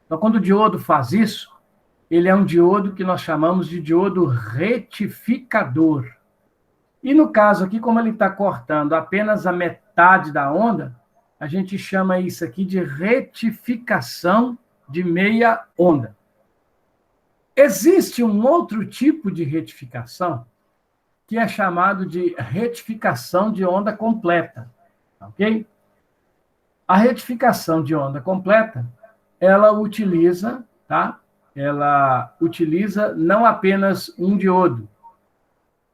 Então, quando o diodo faz isso, ele é um diodo que nós chamamos de diodo retificador. E no caso aqui, como ele está cortando apenas a metade da onda, a gente chama isso aqui de retificação de meia onda. Existe um outro tipo de retificação que é chamado de retificação de onda completa, ok? A retificação de onda completa, ela utiliza, tá? Ela utiliza não apenas um diodo,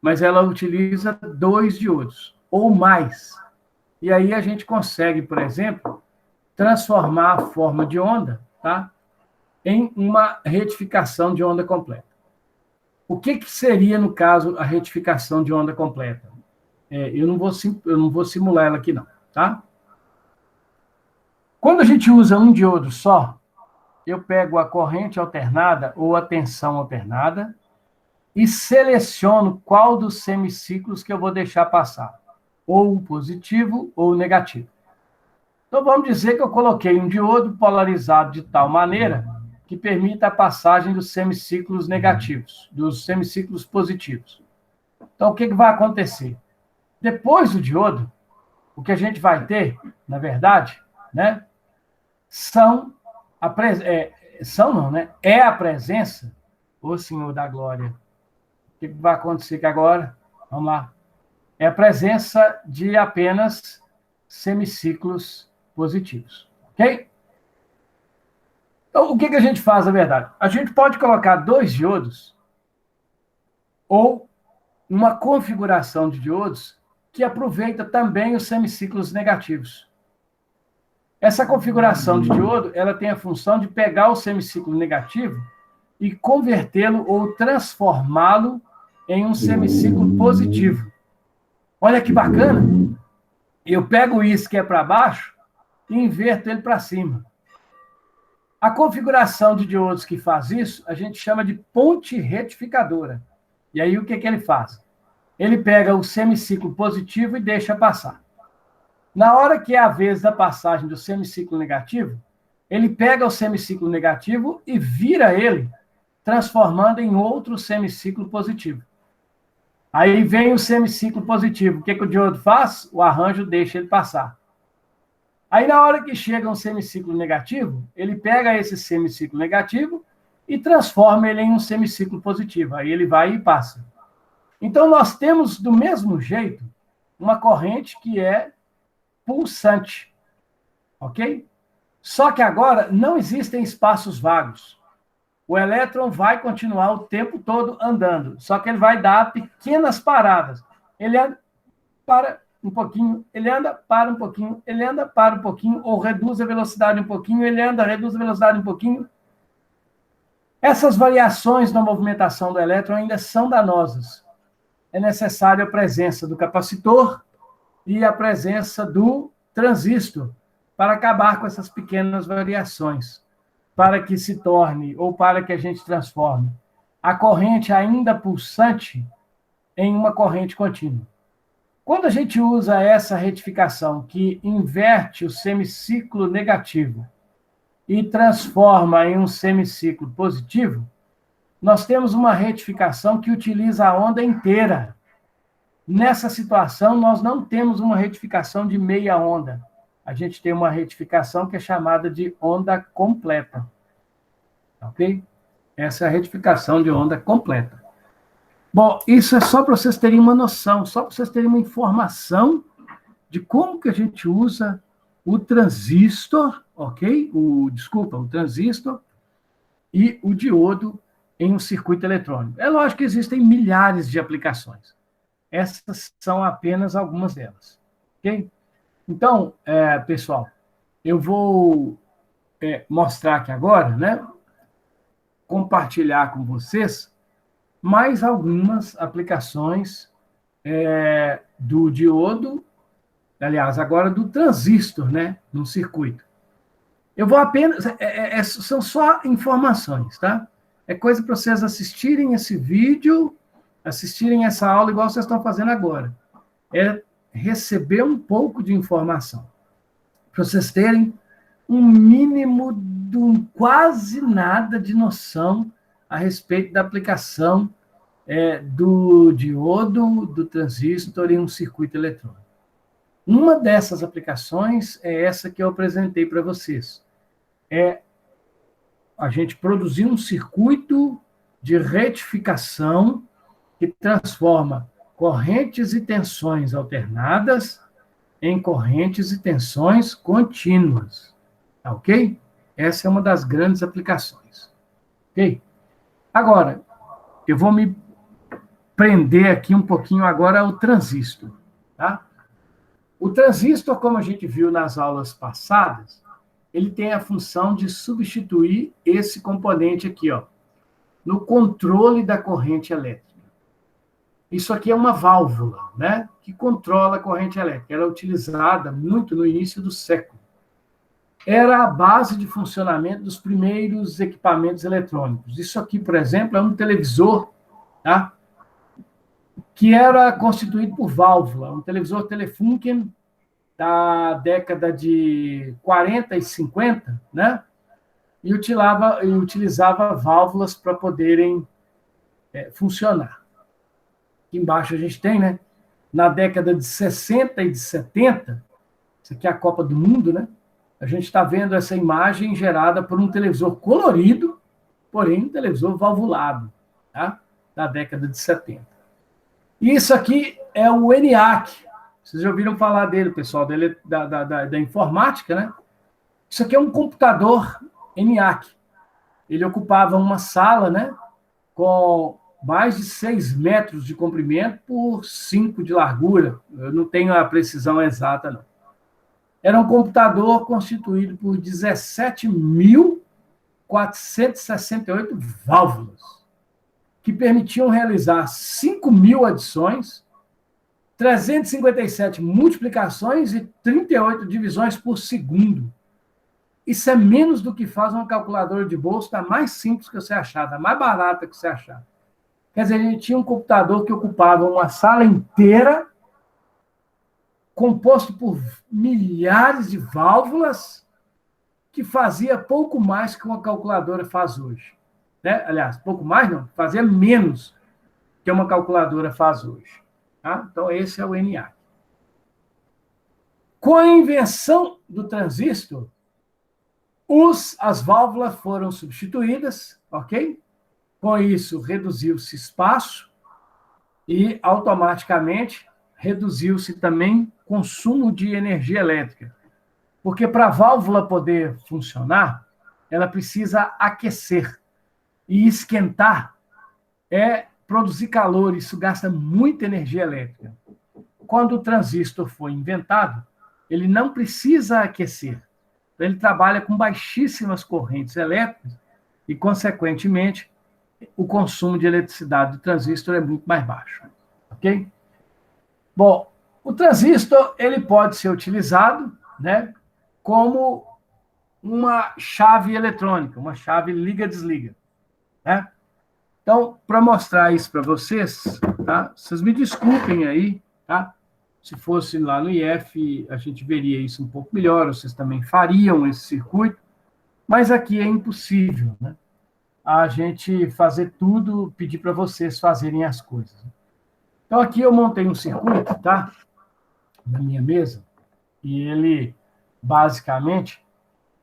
mas ela utiliza 2 diodos, ou mais. E aí a gente consegue, por exemplo, transformar a forma de onda, tá, em uma retificação de onda completa. O que seria, no caso, a retificação de onda completa? Eu não vou simular ela aqui, não, tá? Quando a gente usa um diodo só, eu pego a corrente alternada ou a tensão alternada e seleciono qual dos semiciclos que eu vou deixar passar, ou o positivo ou o negativo. Então, vamos dizer que eu coloquei um diodo polarizado de tal maneira que permita a passagem dos semiciclos negativos, dos semiciclos positivos. Então, o que vai acontecer? Depois do diodo, o que a gente vai ter, na verdade, né, é a presença, ô Senhor da Glória, o que vai acontecer aqui agora? Vamos lá. É a presença de apenas semiciclos positivos, ok? Então, o que a gente faz, na verdade? A gente pode colocar 2 diodos ou uma configuração de diodos que aproveita também os semiciclos negativos. Essa configuração de diodo, ela tem a função de pegar o semiciclo negativo e convertê-lo ou transformá-lo em um semiciclo positivo. Olha que bacana! Eu pego isso que é para baixo e inverto ele para cima. A configuração de diodos que faz isso, a gente chama de ponte retificadora. E aí, o que ele faz? Ele pega o semiciclo positivo e deixa passar. Na hora que é a vez da passagem do semiciclo negativo, ele pega o semiciclo negativo e vira ele, transformando em outro semiciclo positivo. Aí vem o semiciclo positivo. O que o diodo faz? O arranjo deixa ele passar. Aí, na hora que chega um semiciclo negativo, ele pega esse semiciclo negativo e transforma ele em um semiciclo positivo. Aí ele vai e passa. Então, nós temos, do mesmo jeito, uma corrente que é pulsante, ok? Só que agora não existem espaços vagos. O elétron vai continuar o tempo todo andando, só que ele vai dar pequenas paradas. Ele anda, para um pouquinho, ele anda, para um pouquinho, ele anda, para um pouquinho, ou reduz a velocidade um pouquinho, ele anda, reduz a velocidade um pouquinho. Essas variações na movimentação do elétron ainda são danosas. É necessária a presença do capacitor e a presença do transistor para acabar com essas pequenas variações, para que se torne, ou para que a gente transforme, a corrente ainda pulsante em uma corrente contínua. Quando a gente usa essa retificação, que inverte o semiciclo negativo e transforma em um semiciclo positivo, nós temos uma retificação que utiliza a onda inteira. Nessa situação, nós não temos uma retificação de meia onda. A gente tem uma retificação que é chamada de onda completa. Ok? Essa é a retificação de onda completa. Bom, isso é só para vocês terem uma noção, só para vocês terem uma informação de como que a gente usa o transistor, ok? O transistor e o diodo em um circuito eletrônico. É lógico que existem milhares de aplicações. Essas são apenas algumas delas, ok? Então, pessoal, eu vou mostrar aqui agora, né? Compartilhar com vocês mais algumas aplicações do diodo, aliás, agora do transistor, né? No circuito. Eu vou apenas. São só informações, tá? É coisa para vocês assistirem esse vídeo, assistirem essa aula igual vocês estão fazendo agora. É receber um pouco de informação. Para vocês terem um mínimo de quase nada de noção a respeito da aplicação do diodo, do transistor em um circuito eletrônico. Uma dessas aplicações é essa que eu apresentei para vocês. É a gente produzir um circuito de retificação que transforma correntes e tensões alternadas em correntes e tensões contínuas. Tá ok? Essa é uma das grandes aplicações. Ok? Agora, eu vou me prender aqui um pouquinho agora ao transistor. Tá? O transistor, como a gente viu nas aulas passadas, ele tem a função de substituir esse componente aqui, ó, no controle da corrente elétrica. Isso aqui é uma válvula, né, que controla a corrente elétrica. Ela é utilizada muito no início do século. Era a base de funcionamento dos primeiros equipamentos eletrônicos. Isso aqui, por exemplo, é um televisor, tá? Que era constituído por válvula, um televisor Telefunken da década de 40 e 50, né? E utilizava válvulas para poderem funcionar. Aqui embaixo a gente tem, né? Na década de 60 e de 70, isso aqui é a Copa do Mundo, né? A gente está vendo essa imagem gerada por um televisor colorido, porém um televisor valvulado, tá? Da década de 70. E isso aqui é o ENIAC. Vocês já ouviram falar dele, pessoal, da informática, né? Isso aqui é um computador ENIAC. Ele ocupava uma sala, né? Com mais de 6 metros de comprimento por 5 de largura. Eu não tenho a precisão exata, não. Era um computador constituído por 17.468 válvulas, que permitiam realizar 5.000 adições, 357 multiplicações e 38 divisões por segundo. Isso é menos do que faz uma calculadora de bolso da mais simples que você achar, da mais barata que você achar. Quer dizer, a gente tinha um computador que ocupava uma sala inteira, composto por milhares de válvulas, que fazia pouco mais que uma calculadora faz hoje. Né? Aliás, pouco mais não, fazia menos que uma calculadora faz hoje. Tá? Então, esse é o ENIAC. Com a invenção do transistor, as válvulas foram substituídas, ok? Com isso, reduziu-se espaço e, automaticamente, reduziu-se também consumo de energia elétrica. Porque para a válvula poder funcionar, ela precisa aquecer. E esquentar é produzir calor, isso gasta muita energia elétrica. Quando o transistor foi inventado, ele não precisa aquecer. Ele trabalha com baixíssimas correntes elétricas e, consequentemente, o consumo de eletricidade do transistor é muito mais baixo. Ok? Bom, o transistor ele pode ser utilizado, né, como uma chave eletrônica, uma chave liga-desliga. Né? Então, para mostrar isso para vocês, tá? Vocês me desculpem aí, tá? Se fosse lá no IF, a gente veria isso um pouco melhor, vocês também fariam esse circuito, mas aqui é impossível, né? A gente fazer tudo, pedir para vocês fazerem as coisas. Então, aqui eu montei um circuito, tá? Na minha mesa, e ele, basicamente,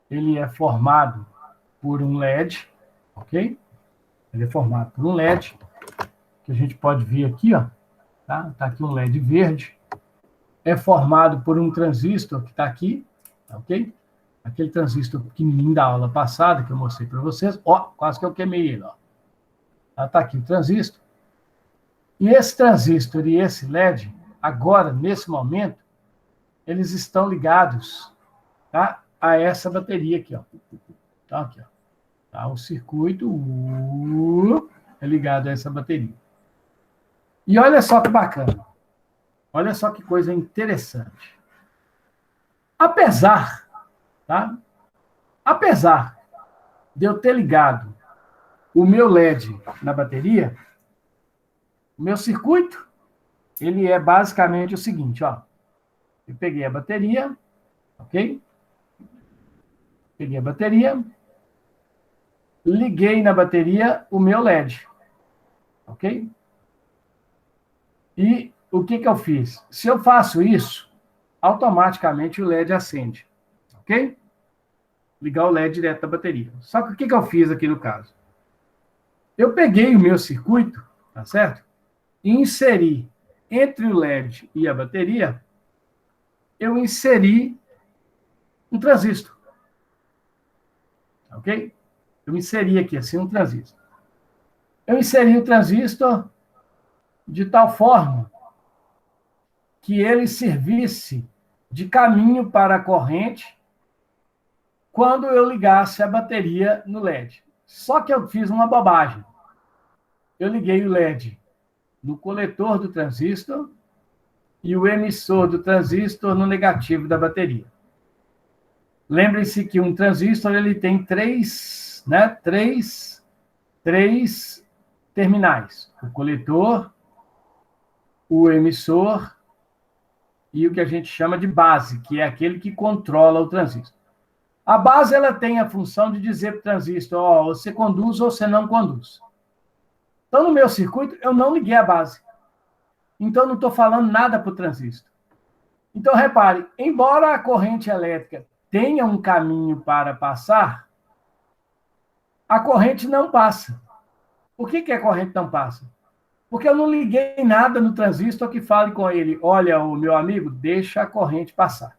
ele é formado por um LED, ok? Ele é formado por um LED, que a gente pode ver aqui, ó, tá? Tá aqui um LED verde. É formado por um transistor que está aqui, ok? Aquele transistor pequenininho da aula passada que eu mostrei para vocês. Ó, quase que eu queimei ele, ó. Tá aqui o transistor. E esse transistor e esse LED, agora, nesse momento, eles estão ligados, tá? A essa bateria aqui, ó. Tá aqui, ó. Tá? O circuito é ligado a essa bateria. E olha só que bacana. Olha só que coisa interessante. Apesar, tá? Apesar de eu ter ligado o meu LED na bateria, o meu circuito, ele é basicamente o seguinte, ó. Eu peguei a bateria, ok? Peguei a bateria, liguei na bateria o meu LED, ok? E o que eu fiz? Se eu faço isso, automaticamente o LED acende, ok? Ligar o LED direto da bateria. Só que o que eu fiz aqui no caso? Eu peguei o meu circuito, tá certo? E inseri entre o LED e a bateria, eu inseri um transistor, ok? Eu inseri aqui assim um transistor. Eu inseri o transistor de tal forma que ele servisse de caminho para a corrente quando eu ligasse a bateria no LED. Só que eu fiz uma bobagem. Eu liguei o LED no coletor do transistor e o emissor do transistor no negativo da bateria. Lembrem-se que um transistor ele tem três terminais: o coletor, o emissor e o que a gente chama de base, que é aquele que controla o transistor. A base ela tem a função de dizer para o transistor, ó, você conduz ou você não conduz. Então, no meu circuito, eu não liguei a base. Então, não estou falando nada para o transistor. Então, repare, embora a corrente elétrica tenha um caminho para passar, a corrente não passa. Por que a corrente não passa? Porque eu não liguei nada no transistor que fale com ele, olha, o meu amigo, deixa a corrente passar.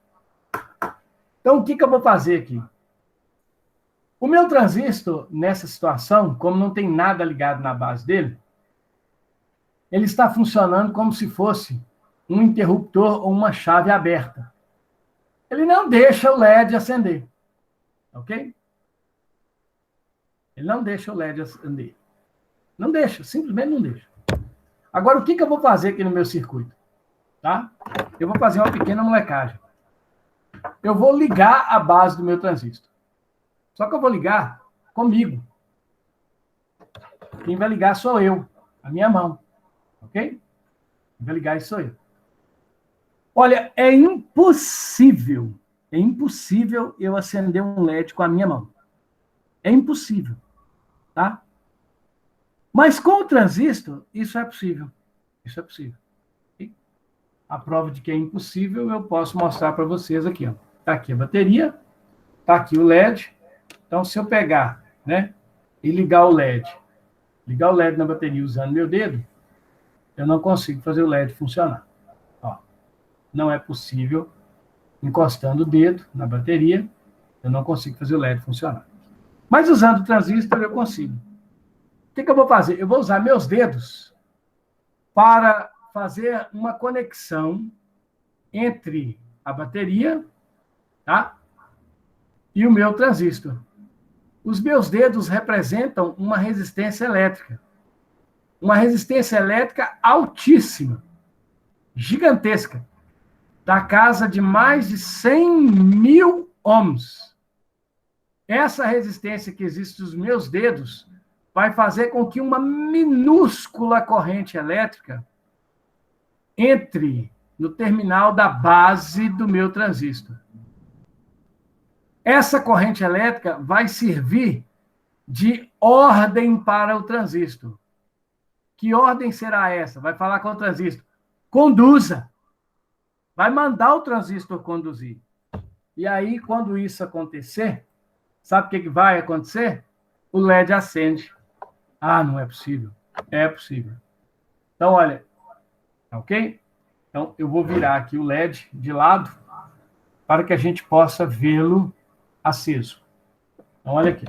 Então, o que eu vou fazer aqui? O meu transistor, nessa situação, como não tem nada ligado na base dele, ele está funcionando como se fosse um interruptor ou uma chave aberta. Ele não deixa o LED acender, ok? Ele não deixa o LED acender. Não deixa, simplesmente não deixa. Agora, o que eu vou fazer aqui no meu circuito? Tá? Eu vou fazer uma pequena molecagem. Eu vou ligar a base do meu transistor. Só que eu vou ligar comigo. Quem vai ligar sou eu, a minha mão. Ok? Quem vai ligar sou eu. Olha, é impossível eu acender um LED com a minha mão. É impossível, tá? Mas com o transistor, isso é possível. Isso é possível. Okay? A prova de que é impossível, eu posso mostrar para vocês aqui. Está aqui a bateria, está aqui o LED. Então, se eu pegar, né, e ligar o LED na bateria usando meu dedo, eu não consigo fazer o LED funcionar. Ó, não é possível, encostando o dedo na bateria, eu não consigo fazer o LED funcionar. Mas usando o transistor, eu consigo. O que eu vou fazer? Eu vou usar meus dedos para fazer uma conexão entre a bateria, tá, e o meu transistor. Os meus dedos representam uma resistência elétrica. Uma resistência elétrica altíssima, gigantesca, da casa de mais de 100.000 ohms. Essa resistência que existe nos meus dedos vai fazer com que uma minúscula corrente elétrica entre no terminal da base do meu transistor. Essa corrente elétrica vai servir de ordem para o transistor. Que ordem será essa? Vai falar com o transistor. Conduza. Vai mandar o transistor conduzir. E aí, quando isso acontecer, sabe o que vai acontecer? O LED acende. Ah, não é possível. É possível. Então, olha, ok? Então, eu vou virar aqui o LED de lado para que a gente possa vê-lo aceso. Então, olha aqui.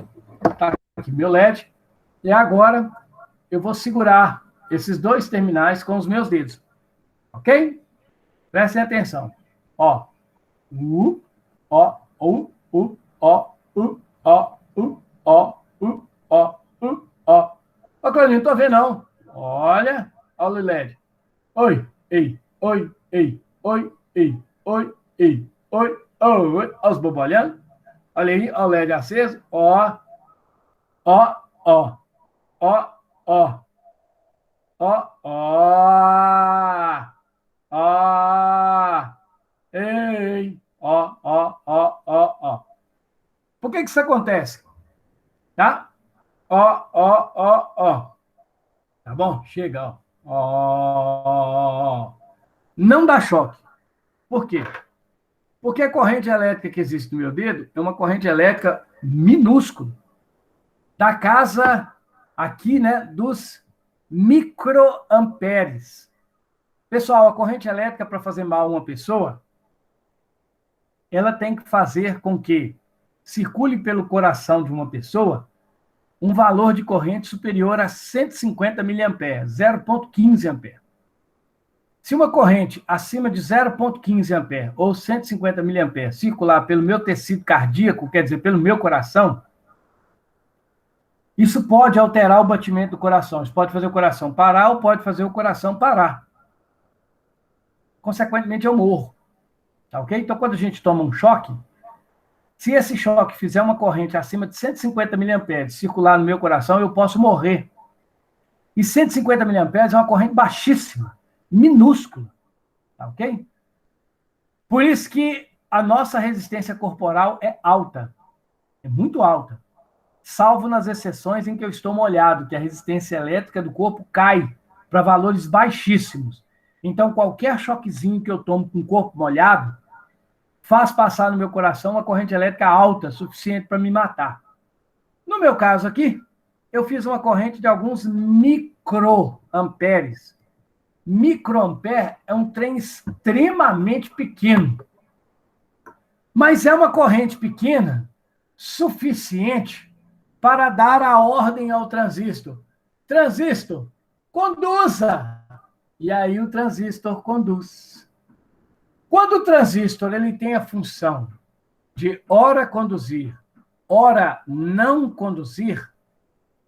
Está aqui meu LED. E agora, eu vou segurar esses dois terminais com os meus dedos. Ok? Prestem atenção. Ó. Ó, ó, ó. Ô, Claudinho, não tô vendo, não. Olha o LED. Oi, ei, oi, ei, oi, ei, oi, ei, oi, oi. Olha os bobolhando. Olha aí, ó o LED aceso. Ó, ó, ó, ó, ó, ó, ó, ó, ei, ó, ó, ó, ó, ó. Por que isso acontece? Tá? Ó, ó, ó, ó. Tá bom? Chega, ó. Ó. Não dá choque. Por quê? Porque a corrente elétrica que existe no meu dedo é uma corrente elétrica minúscula, da casa aqui, né, dos microamperes. Pessoal, a corrente elétrica, para fazer mal a uma pessoa, ela tem que fazer com que circule pelo coração de uma pessoa um valor de corrente superior a 150 miliamperes, 0,15 ampere. Se uma corrente acima de 0,15 ampere ou 150 miliamperes circular pelo meu tecido cardíaco, quer dizer, pelo meu coração, isso pode alterar o batimento do coração. Isso pode fazer o coração parar ou pode fazer o coração parar. Consequentemente, eu morro. Tá ok? Então, quando a gente toma um choque, se esse choque fizer uma corrente acima de 150 miliamperes circular no meu coração, eu posso morrer. E 150 miliamperes é uma corrente baixíssima, minúscula. Tá ok? Por isso que a nossa resistência corporal é alta. É muito alta. Salvo nas exceções em que eu estou molhado, que a resistência elétrica do corpo cai para valores baixíssimos. Então, qualquer choquezinho que eu tomo com o corpo molhado faz passar no meu coração uma corrente elétrica alta, suficiente para me matar. No meu caso aqui, eu fiz uma corrente de alguns microamperes. Microampere é um trem extremamente pequeno. Mas é uma corrente pequena suficiente para dar a ordem ao transistor. Transistor, conduza! E aí o transistor conduz. Quando o transistor ele tem a função de ora conduzir, ora não conduzir,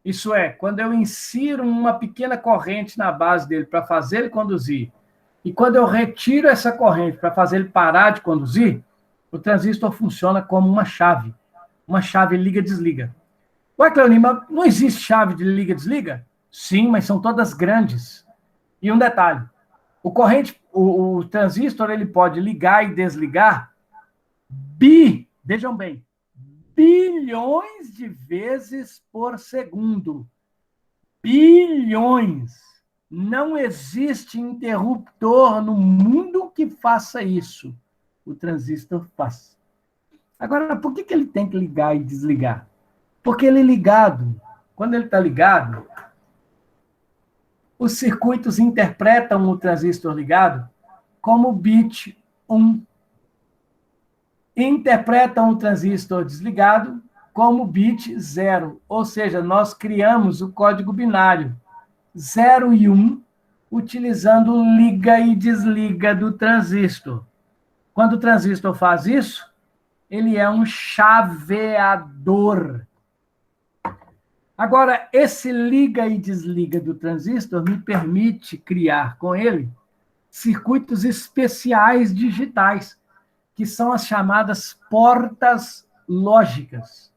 isso é, quando eu insiro uma pequena corrente na base dele para fazer ele conduzir, e quando eu retiro essa corrente para fazer ele parar de conduzir, o transistor funciona como uma chave liga-desliga. Ué, Cleonim, mas não existe chave de liga-desliga? Sim, mas são todas grandes. E um detalhe, o transistor ele pode ligar e desligar vejam bem, bilhões de vezes por segundo. Bilhões. Não existe interruptor no mundo que faça isso. O transistor faz. Agora, por que ele tem que ligar e desligar? Porque ele é ligado. Quando ele está ligado, os circuitos interpretam o transistor ligado como bit 1. Interpretam o transistor desligado como bit 0. Ou seja, nós criamos o código binário 0 e 1, utilizando o liga e desliga do transistor. Quando o transistor faz isso, ele é um chaveador. Agora, esse liga e desliga do transistor me permite criar com ele circuitos especiais digitais, que são as chamadas portas lógicas.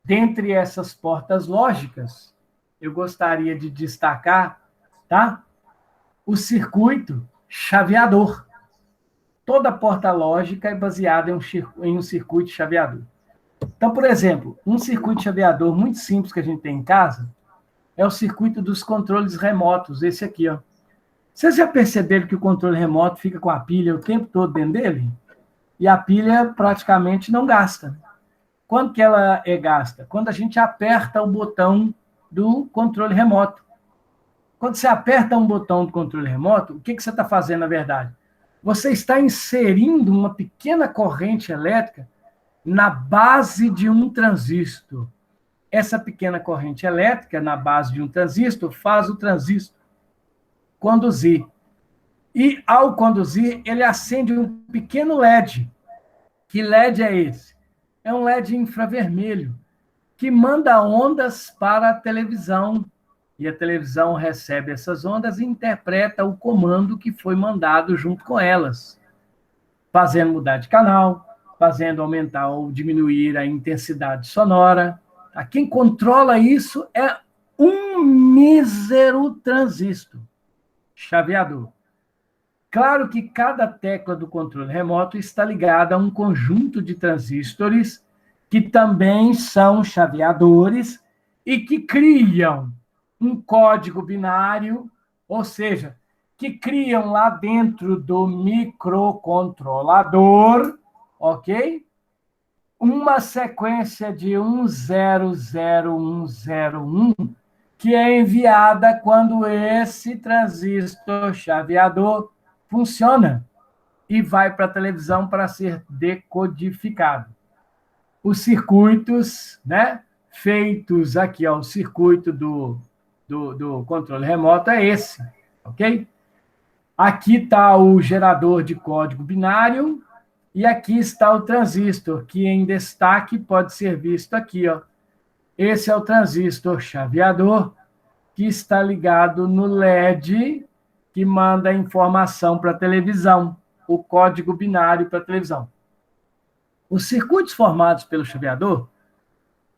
Dentre essas portas lógicas, eu gostaria de destacar, tá? O circuito chaveador. Toda porta lógica é baseada em um circuito chaveador. Então, por exemplo, um circuito chaveador muito simples que a gente tem em casa é o circuito dos controles remotos, esse aqui, ó. Vocês já perceberam que o controle remoto fica com a pilha o tempo todo dentro dele? E a pilha praticamente não gasta. Quando que ela é gasta? Quando a gente aperta o botão do controle remoto. Quando você aperta um botão do controle remoto, o que você está fazendo, na verdade? Você está inserindo uma pequena corrente elétrica na base de um transistor. Essa pequena corrente elétrica na base de um transistor faz o transistor conduzir. E, ao conduzir, ele acende um pequeno LED. Que LED é esse? É um LED infravermelho, que manda ondas para a televisão. E a televisão recebe essas ondas e interpreta o comando que foi mandado junto com elas, fazendo mudar de canal, fazendo aumentar ou diminuir a intensidade sonora. Quem controla isso é um mísero transistor, chaveador. Claro que cada tecla do controle remoto está ligada a um conjunto de transistores que também são chaveadores e que criam um código binário, ou seja, que criam lá dentro do microcontrolador, ok? Uma sequência de 100101, que é enviada quando esse transistor chaveador funciona e vai para a televisão para ser decodificado. Os circuitos, né, feitos aqui, ó, o circuito do controle remoto é esse, ok? Aqui está o gerador de código binário e aqui está o transistor, que em destaque pode ser visto aqui, ó. Esse é o transistor chaveador que está ligado no LED que manda a informação para a televisão, o código binário para a televisão. Os circuitos formados pelo chaveador,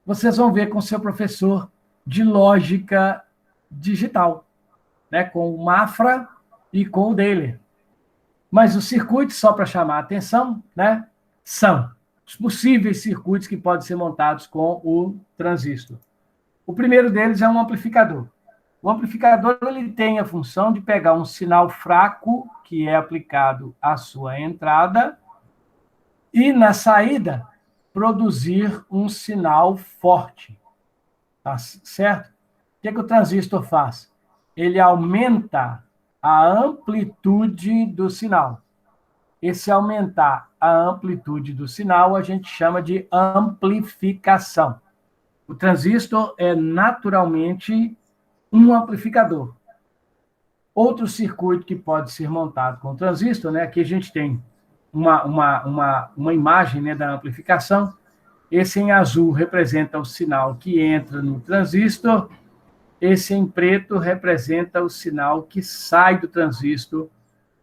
vocês vão ver com seu professor de lógica digital, né, com o Mafra e com o Dehler. Mas os circuitos, só para chamar a atenção, né, são os possíveis circuitos que podem ser montados com o transistor. O primeiro deles é um amplificador. O amplificador ele tem a função de pegar um sinal fraco que é aplicado à sua entrada e, na saída, produzir um sinal forte. Tá certo? O que o transistor faz? Ele aumenta a amplitude do sinal. Esse aumentar a amplitude do sinal a gente chama de amplificação. O transistor é naturalmente um amplificador. Outro circuito que pode ser montado com o transistor, né? Aqui a gente tem uma imagem, né, da amplificação. Esse em azul representa o sinal que entra no transistor. Esse em preto representa o sinal que sai do transistor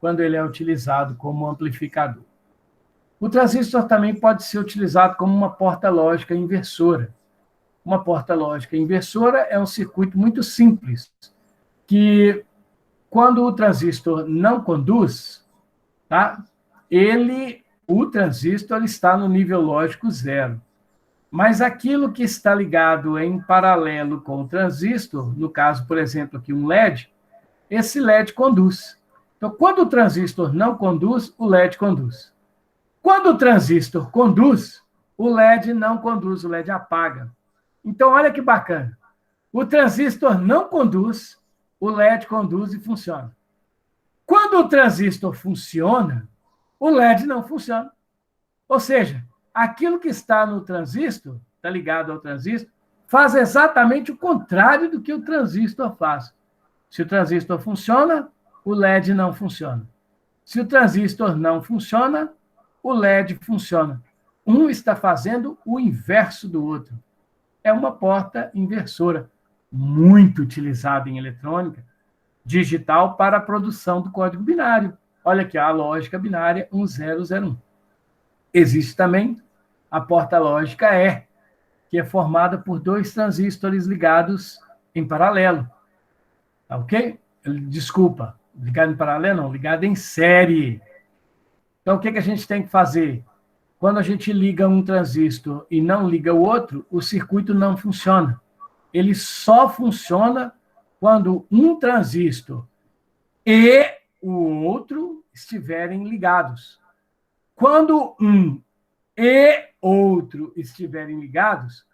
quando ele é utilizado como amplificador. O transistor também pode ser utilizado como uma porta lógica inversora. Uma porta lógica inversora é um circuito muito simples, que quando o transistor não conduz, tá? O transistor está no nível lógico 0. Mas aquilo que está ligado em paralelo com o transistor, no caso, por exemplo, aqui um LED, esse LED conduz. Então, quando o transistor não conduz, o LED conduz. Quando o transistor conduz, o LED não conduz, o LED apaga. Então, olha que bacana. O transistor não conduz, o LED conduz e funciona. Quando o transistor funciona, o LED não funciona. Ou seja, aquilo que está no transistor, está ligado ao transistor, faz exatamente o contrário do que o transistor faz. Se o transistor funciona, o LED não funciona. Se o transistor não funciona, o LED funciona. Um está fazendo o inverso do outro. É uma porta inversora, muito utilizada em eletrônica digital para a produção do código binário. Olha aqui, a lógica binária 1001. Existe também a porta lógica E, que é formada por 2 transistores ligados em paralelo. Tá ok? Desculpa, ligado em paralelo não, ligado em série. Então, o que a gente tem que fazer? Quando a gente liga um transistor e não liga o outro, o circuito não funciona. ele só funciona quando um transistor e o outro estiverem ligados. Quando um e outro estiverem ligados,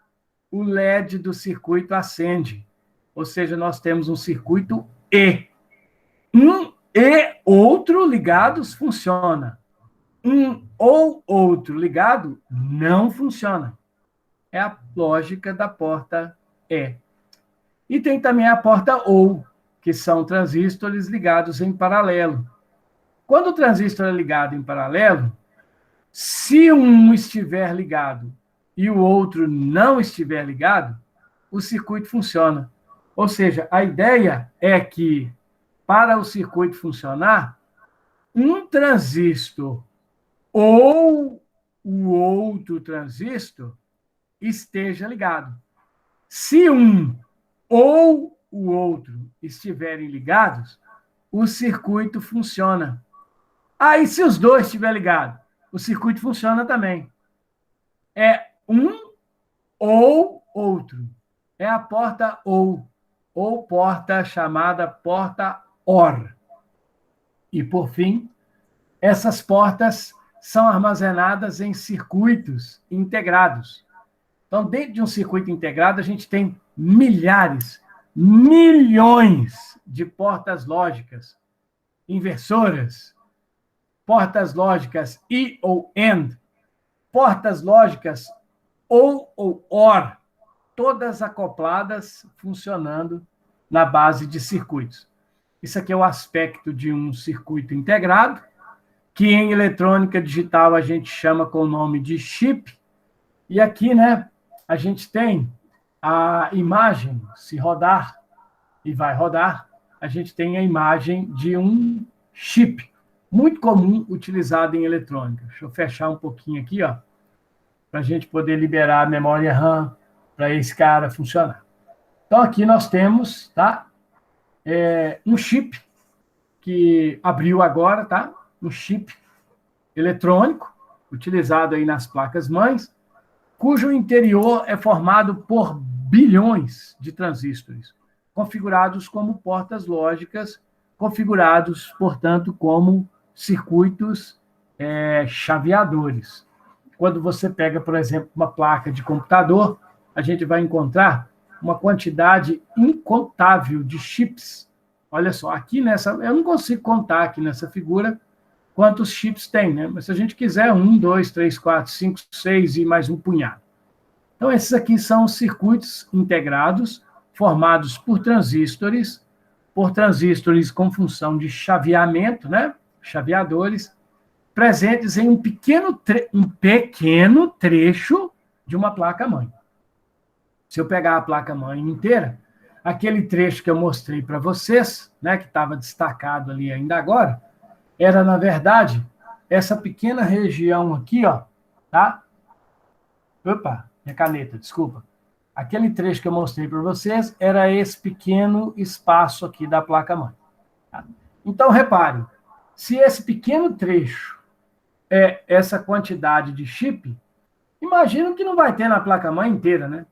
o LED do circuito acende. Ou seja, nós temos um circuito E. Um e outro ligados funciona. Um ou outro ligado não funciona. É a lógica da porta E. E tem também a porta OU, que são transistores ligados em paralelo. Quando o transistor é ligado em paralelo, se um estiver ligado e o outro não estiver ligado, o circuito funciona. Ou seja, a ideia é que, para o circuito funcionar, um transistor ou o outro transistor esteja ligado. Se um ou o outro estiverem ligados, o circuito funciona. Aí, se os dois estiverem ligados, o circuito funciona também. É um ou outro. É a porta ou porta chamada porta OR. E, por fim, essas portas são armazenadas em circuitos integrados. Então, dentro de um circuito integrado, a gente tem milhares, milhões de portas lógicas, inversoras, portas lógicas e ou AND, portas lógicas ou OR, todas acopladas, funcionando na base de circuitos. Isso aqui é o aspecto de um circuito integrado, que em eletrônica digital a gente chama com o nome de chip. E aqui, né, a gente tem a imagem, se rodar, e vai rodar, a gente tem a imagem de um chip, muito comum, utilizado em eletrônica. Deixa eu fechar um pouquinho aqui, ó, para a gente poder liberar a memória RAM para esse cara funcionar. Então, aqui nós temos, tá, um chip que abriu agora, tá? Um chip eletrônico, utilizado aí nas placas-mães, cujo interior é formado por bilhões de transistores, configurados como portas lógicas, configurados, portanto, como circuitos chaveadores. Quando você pega, por exemplo, uma placa de computador, a gente vai encontrar uma quantidade incontável de chips. Olha só, aqui nessa, eu não consigo contar aqui nessa figura quantos chips tem, né? Mas se a gente quiser, 1, 2, 3, 4, 5, 6 e mais um punhado. Então, esses aqui são os circuitos integrados, formados por transistores com função de chaveamento, né? Chaveadores, presentes em um pequeno trecho de uma placa-mãe. Se eu pegar a placa-mãe inteira, aquele trecho que eu mostrei para vocês, né, que estava destacado ali ainda agora, era, na verdade, essa pequena região aqui, ó, tá? Opa, minha caneta, desculpa. Aquele trecho que eu mostrei para vocês era esse pequeno espaço aqui da placa-mãe. Tá? Então, repare, se esse pequeno trecho é essa quantidade de chip, imagino que não vai ter na placa-mãe inteira, né?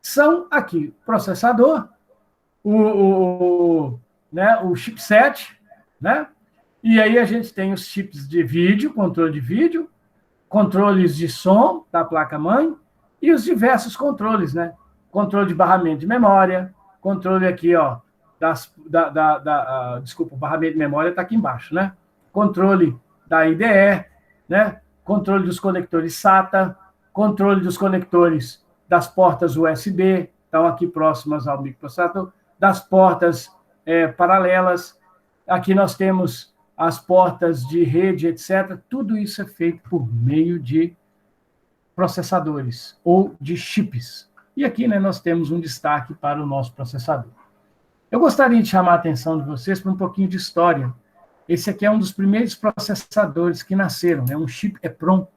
São aqui processador, o chipset, né? E aí a gente tem os chips de vídeo, controle de vídeo, controles de som da placa-mãe e os diversos controles, né? Controle de barramento de memória, controle aqui, ó, desculpa, o barramento de memória está aqui embaixo, né? Controle da IDE, né? Controle dos conectores SATA, controle dos conectores das portas USB, estão aqui próximas ao microprocessador, das portas paralelas. Aqui nós temos as portas de rede, etc. Tudo isso é feito por meio de processadores ou de chips. E aqui, né, nós temos um destaque para o nosso processador. Eu gostaria de chamar a atenção de vocês para um pouquinho de história. Esse aqui é um dos primeiros processadores que nasceram, né, um chip EEPROM,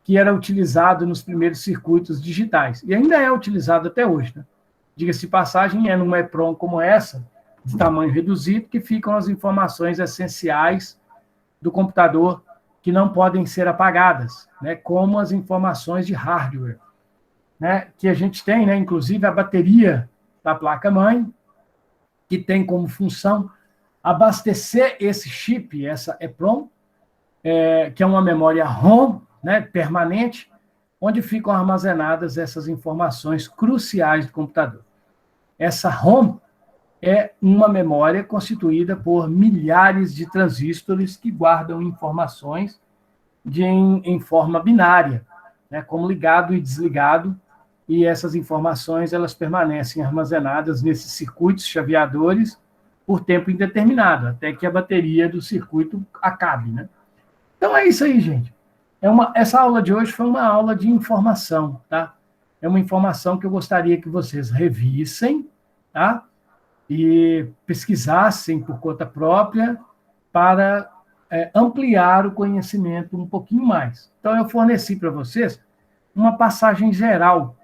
que era utilizado nos primeiros circuitos digitais. E ainda é utilizado até hoje, né? Diga-se de passagem, é numa EEPROM como essa, de tamanho reduzido, que ficam as informações essenciais do computador que não podem ser apagadas, né? Como as informações de hardware, né? Que a gente tem, né? Inclusive a bateria da placa-mãe, que tem como função abastecer esse chip, essa EPROM, que é uma memória ROM, né, permanente, onde ficam armazenadas essas informações cruciais do computador. Essa ROM é uma memória constituída por milhares de transistores que guardam informações em forma binária, né, como ligado e desligado, e essas informações elas permanecem armazenadas nesses circuitos chaveadores por tempo indeterminado, até que a bateria do circuito acabe, né? Então é isso aí, gente. Essa aula de hoje foi uma aula de informação, tá? É uma informação que eu gostaria que vocês revissem, tá? E pesquisassem por conta própria para ampliar o conhecimento um pouquinho mais. Então, eu forneci para vocês uma passagem geral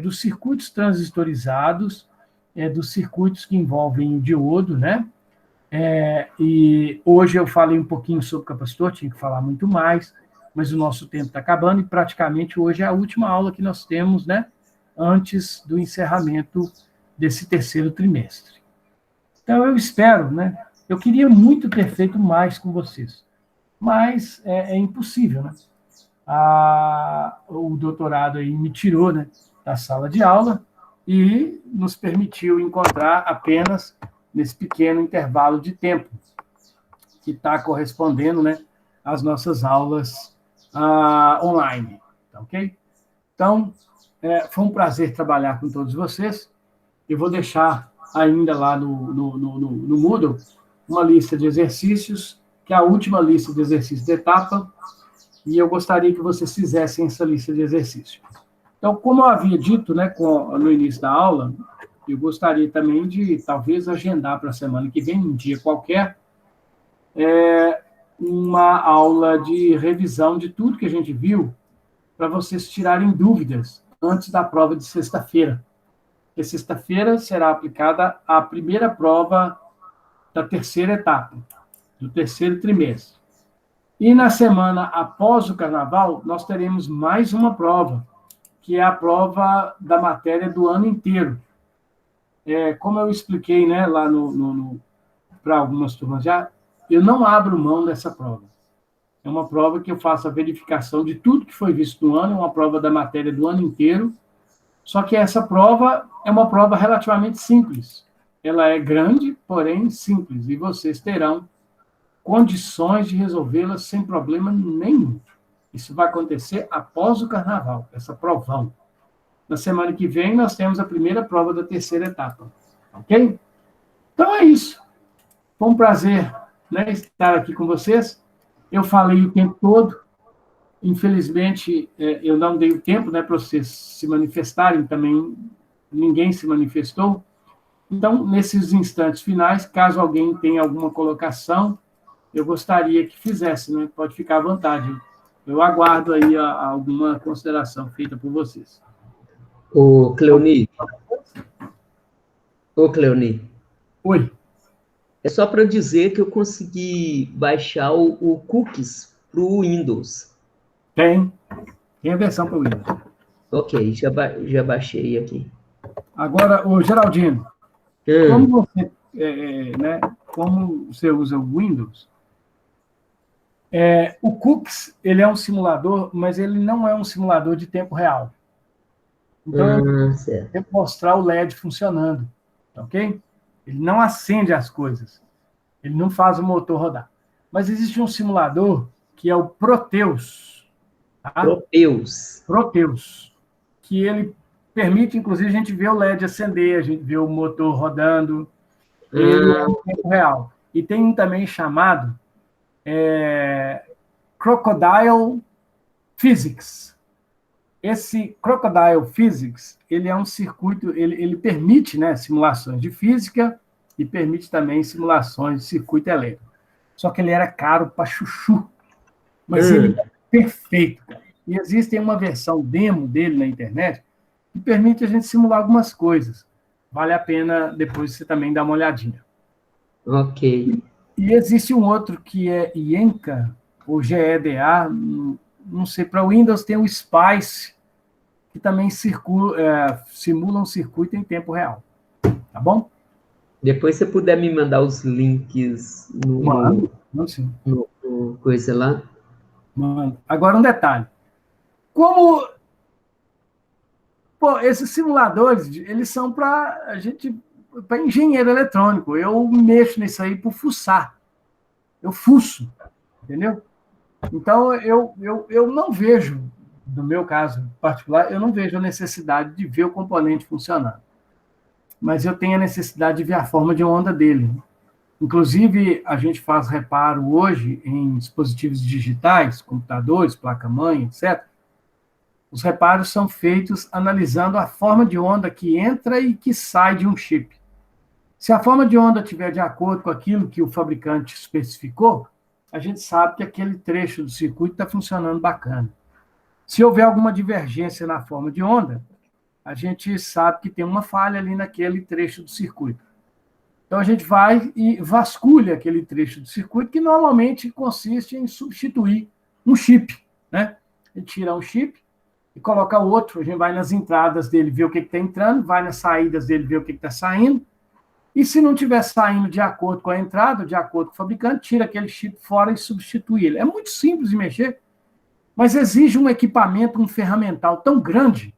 dos circuitos transistorizados, dos circuitos que envolvem o diodo, né? E hoje eu falei um pouquinho sobre capacitor, tinha que falar muito mais, mas o nosso tempo está acabando e praticamente hoje é a última aula que nós temos, né? Antes do encerramento desse terceiro trimestre. Então, eu espero, né? Eu queria muito ter feito mais com vocês, mas é impossível, né? O doutorado aí me tirou, né, da sala de aula e nos permitiu encontrar apenas nesse pequeno intervalo de tempo que está correspondendo, né, às nossas aulas online, tá ok? Então, foi um prazer trabalhar com todos vocês. Eu vou deixar ainda lá no Moodle uma lista de exercícios, que é a última lista de exercícios da etapa, e eu gostaria que vocês fizessem essa lista de exercícios. Então, como eu havia dito, né, no início da aula, eu gostaria também de, talvez, agendar para a semana que vem, um dia qualquer, uma aula de revisão de tudo que a gente viu, para vocês tirarem dúvidas antes da prova de sexta-feira. Porque sexta-feira será aplicada a primeira prova da terceira etapa, do terceiro trimestre. E na semana após o carnaval, nós teremos mais uma prova, que é a prova da matéria do ano inteiro. Como eu expliquei, né, lá para algumas turmas já, eu não abro mão dessa prova. É uma prova que eu faço a verificação de tudo que foi visto no ano, é uma prova da matéria do ano inteiro, só que essa prova é uma prova relativamente simples. Ela é grande, porém simples, e vocês terão condições de resolvê-la sem problema nenhum. Isso vai acontecer após o carnaval, essa provão. Na semana que vem, nós temos a primeira prova da terceira etapa. Ok? Então é isso. Foi um prazer, né, estar aqui com vocês. Eu falei o tempo todo. Infelizmente, eu não dei o tempo, né, para vocês se manifestarem, também ninguém se manifestou. Então, nesses instantes finais, caso alguém tenha alguma colocação, eu gostaria que fizesse, né? Pode ficar à vontade. Eu aguardo aí alguma consideração feita por vocês. Ô, Cleoni. Oi. É só para dizer que eu consegui baixar o cookies para o Windows. Tem a versão para o Windows. Ok, já baixei aqui. Agora, o Geraldino, como você usa o Windows, o Cookies, ele é um simulador, mas ele não é um simulador de tempo real. Então, eu tenho que mostrar o LED funcionando, ok? Ele não acende as coisas. Ele não faz o motor rodar. Mas existe um simulador que é o Proteus. Tá? Proteus. Que ele permite, inclusive, a gente ver o LED acender, a gente ver o motor rodando. Ele é em tempo real. E tem um também chamado Crocodile Physics. Esse Crocodile Physics, ele é um circuito, ele permite, né, simulações de física e permite também simulações de circuito elétrico. Só que ele era caro para chuchu. Mas ele é perfeito, cara. E existe uma versão demo dele na internet que permite a gente simular algumas coisas. Vale a pena depois você também dar uma olhadinha. Ok. E existe um outro que é Yenka, ou GEDA, não sei, para o Windows tem o Spice, que também simula um circuito em tempo real. tá bom? Depois, se você puder me mandar os links Mano, sim. no coisa lá. Mano. Agora um detalhe. Como, pô, esses simuladores, eles são para gente, para engenheiro eletrônico. Eu mexo nisso aí por fuçar. Eu fuço, entendeu? Então, eu não vejo, no meu caso particular, eu não vejo a necessidade de ver o componente funcionando. Mas eu tenho a necessidade de ver a forma de onda dele. Inclusive, a gente faz reparo hoje em dispositivos digitais, computadores, placa-mãe, etc. Os reparos são feitos analisando a forma de onda que entra e que sai de um chip. Se a forma de onda estiver de acordo com aquilo que o fabricante especificou, a gente sabe que aquele trecho do circuito está funcionando bacana. Se houver alguma divergência na forma de onda, a gente sabe que tem uma falha ali naquele trecho do circuito. Então, a gente vai e vasculha aquele trecho do circuito, que normalmente consiste em substituir um chip, né? A gente tira um chip e coloca outro, a gente vai nas entradas dele ver o que está entrando, vai nas saídas dele ver o que está saindo, e se não estiver saindo de acordo com a entrada, de acordo com o fabricante, tira aquele chip fora e substitui ele. É muito simples de mexer, mas exige um equipamento, um ferramental tão grande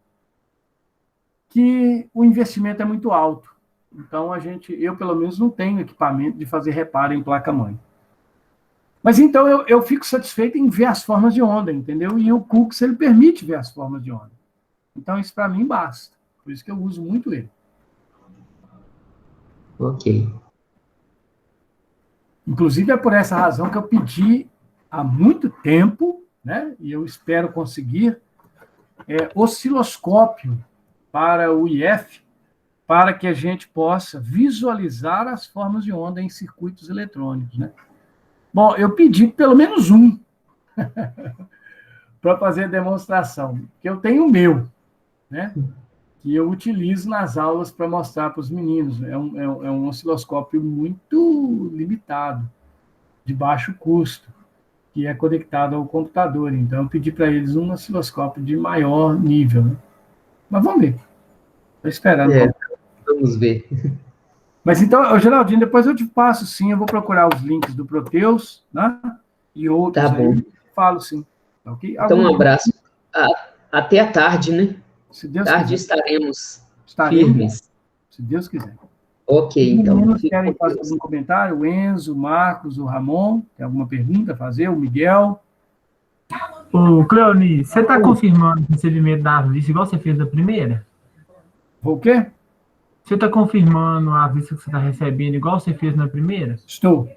que o investimento é muito alto. Então, eu pelo menos não tenho equipamento de fazer reparo em placa-mãe. Mas então eu fico satisfeito em ver as formas de onda, entendeu? E o Cooks, ele permite ver as formas de onda. Então, isso para mim basta. Por isso que eu uso muito ele. Ok. Inclusive, é por essa razão que eu pedi há muito tempo, né? E eu espero conseguir, osciloscópio para o IF, para que a gente possa visualizar as formas de onda em circuitos eletrônicos, né? Bom, eu pedi pelo menos um para fazer a demonstração, que eu tenho o meu, né? Que eu utilizo nas aulas para mostrar para os meninos. É um osciloscópio muito limitado, de baixo custo, que é conectado ao computador. Então, eu pedi para eles um osciloscópio de maior nível, né? Mas vamos ver. Estou esperando. Vamos ver. Mas então, Geraldinho, depois eu te passo, sim, eu vou procurar os links do Proteus, né? E outros Tá bom. aí, falo sim. Ok? Então, um abraço. Até a tarde, né? Se Deus Tarde quiser. estaremos Estaremos, firmes. se Deus quiser. Ok, Os então. meninos querem fazer algum comentário? O Enzo, o Marcos, o Ramon, tem alguma pergunta a fazer? O Miguel? Ô, Cleone, você está confirmando o recebimento da vista igual você fez da primeira? O quê? Você está confirmando a vista que você está recebendo igual você fez na primeira? Estou.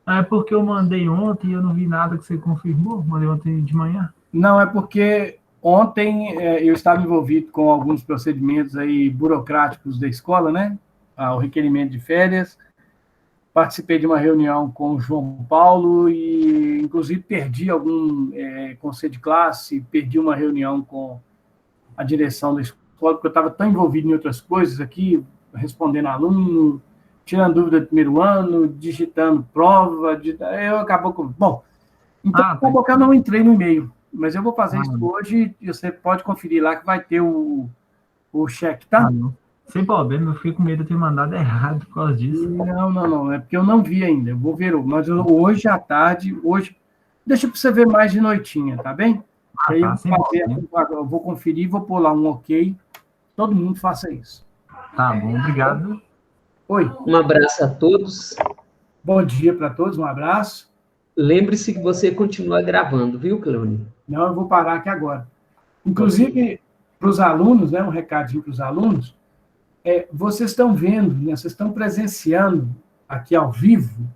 É porque eu mandei ontem e eu não vi nada que você confirmou. Mandei ontem de manhã. Não, é porque ontem eu estava envolvido com alguns procedimentos aí burocráticos da escola, né? O requerimento de férias. Participei de uma reunião com o João Paulo e, inclusive, perdi algum conselho de classe, perdi uma reunião com a direção da escola, porque eu estava tão envolvido em outras coisas aqui, respondendo aluno, tirando dúvida do primeiro ano, digitando prova, eu acabou com... Bom, então acabou que eu não entrei no e-mail, mas eu vou fazer isso hoje e você pode conferir lá que vai ter o cheque, tá? Sem problema, eu fiquei com medo de ter mandado errado por causa disso. Não, é porque eu não vi ainda, eu vou ver, mas hoje à tarde, deixa para você ver mais de noitinha, tá bem? Aí eu vou conferir e vou pôr lá um ok, todo mundo faça isso. Tá bom, obrigado. Oi. Um abraço a todos. Bom dia para todos, um abraço. Lembre-se que você continua gravando, viu, Cleone? Não, eu vou parar aqui agora. Inclusive, para os alunos, né, um recadinho para os alunos, vocês estão vendo, né, vocês estão presenciando aqui ao vivo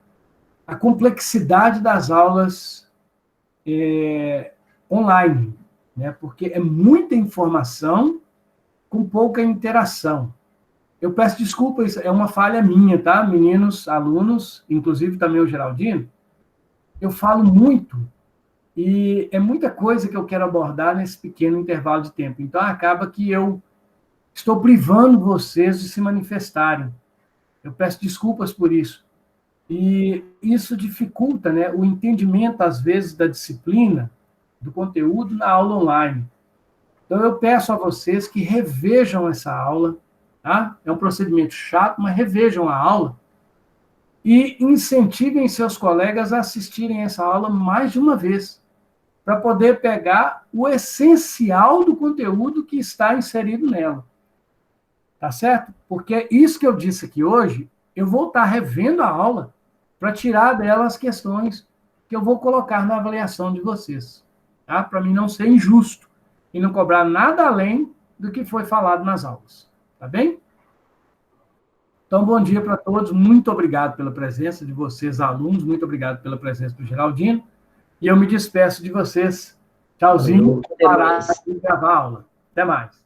a complexidade das aulas online, né, porque é muita informação com pouca interação. Eu peço desculpa, isso é uma falha minha, tá, meninos, alunos, inclusive também o Geraldino. Eu falo muito e é muita coisa que eu quero abordar nesse pequeno intervalo de tempo. Então, acaba que eu estou privando vocês de se manifestarem. Eu peço desculpas por isso. E isso dificulta, né, o entendimento, às vezes, da disciplina, do conteúdo na aula online. Então, eu peço a vocês que revejam essa aula, tá? É um procedimento chato, mas revejam a aula e incentivem seus colegas a assistirem essa aula mais de uma vez, para poder pegar o essencial do conteúdo que está inserido nela. Tá certo? Porque isso que eu disse aqui hoje, eu vou estar revendo a aula para tirar dela as questões que eu vou colocar na avaliação de vocês. Tá? Para mim não ser injusto e não cobrar nada além do que foi falado nas aulas. Tá bem? Então, bom dia para todos. Muito obrigado pela presença de vocês, alunos. Muito obrigado pela presença do Geraldino. E eu me despeço de vocês. Tchauzinho. Para gravar a aula. Até mais.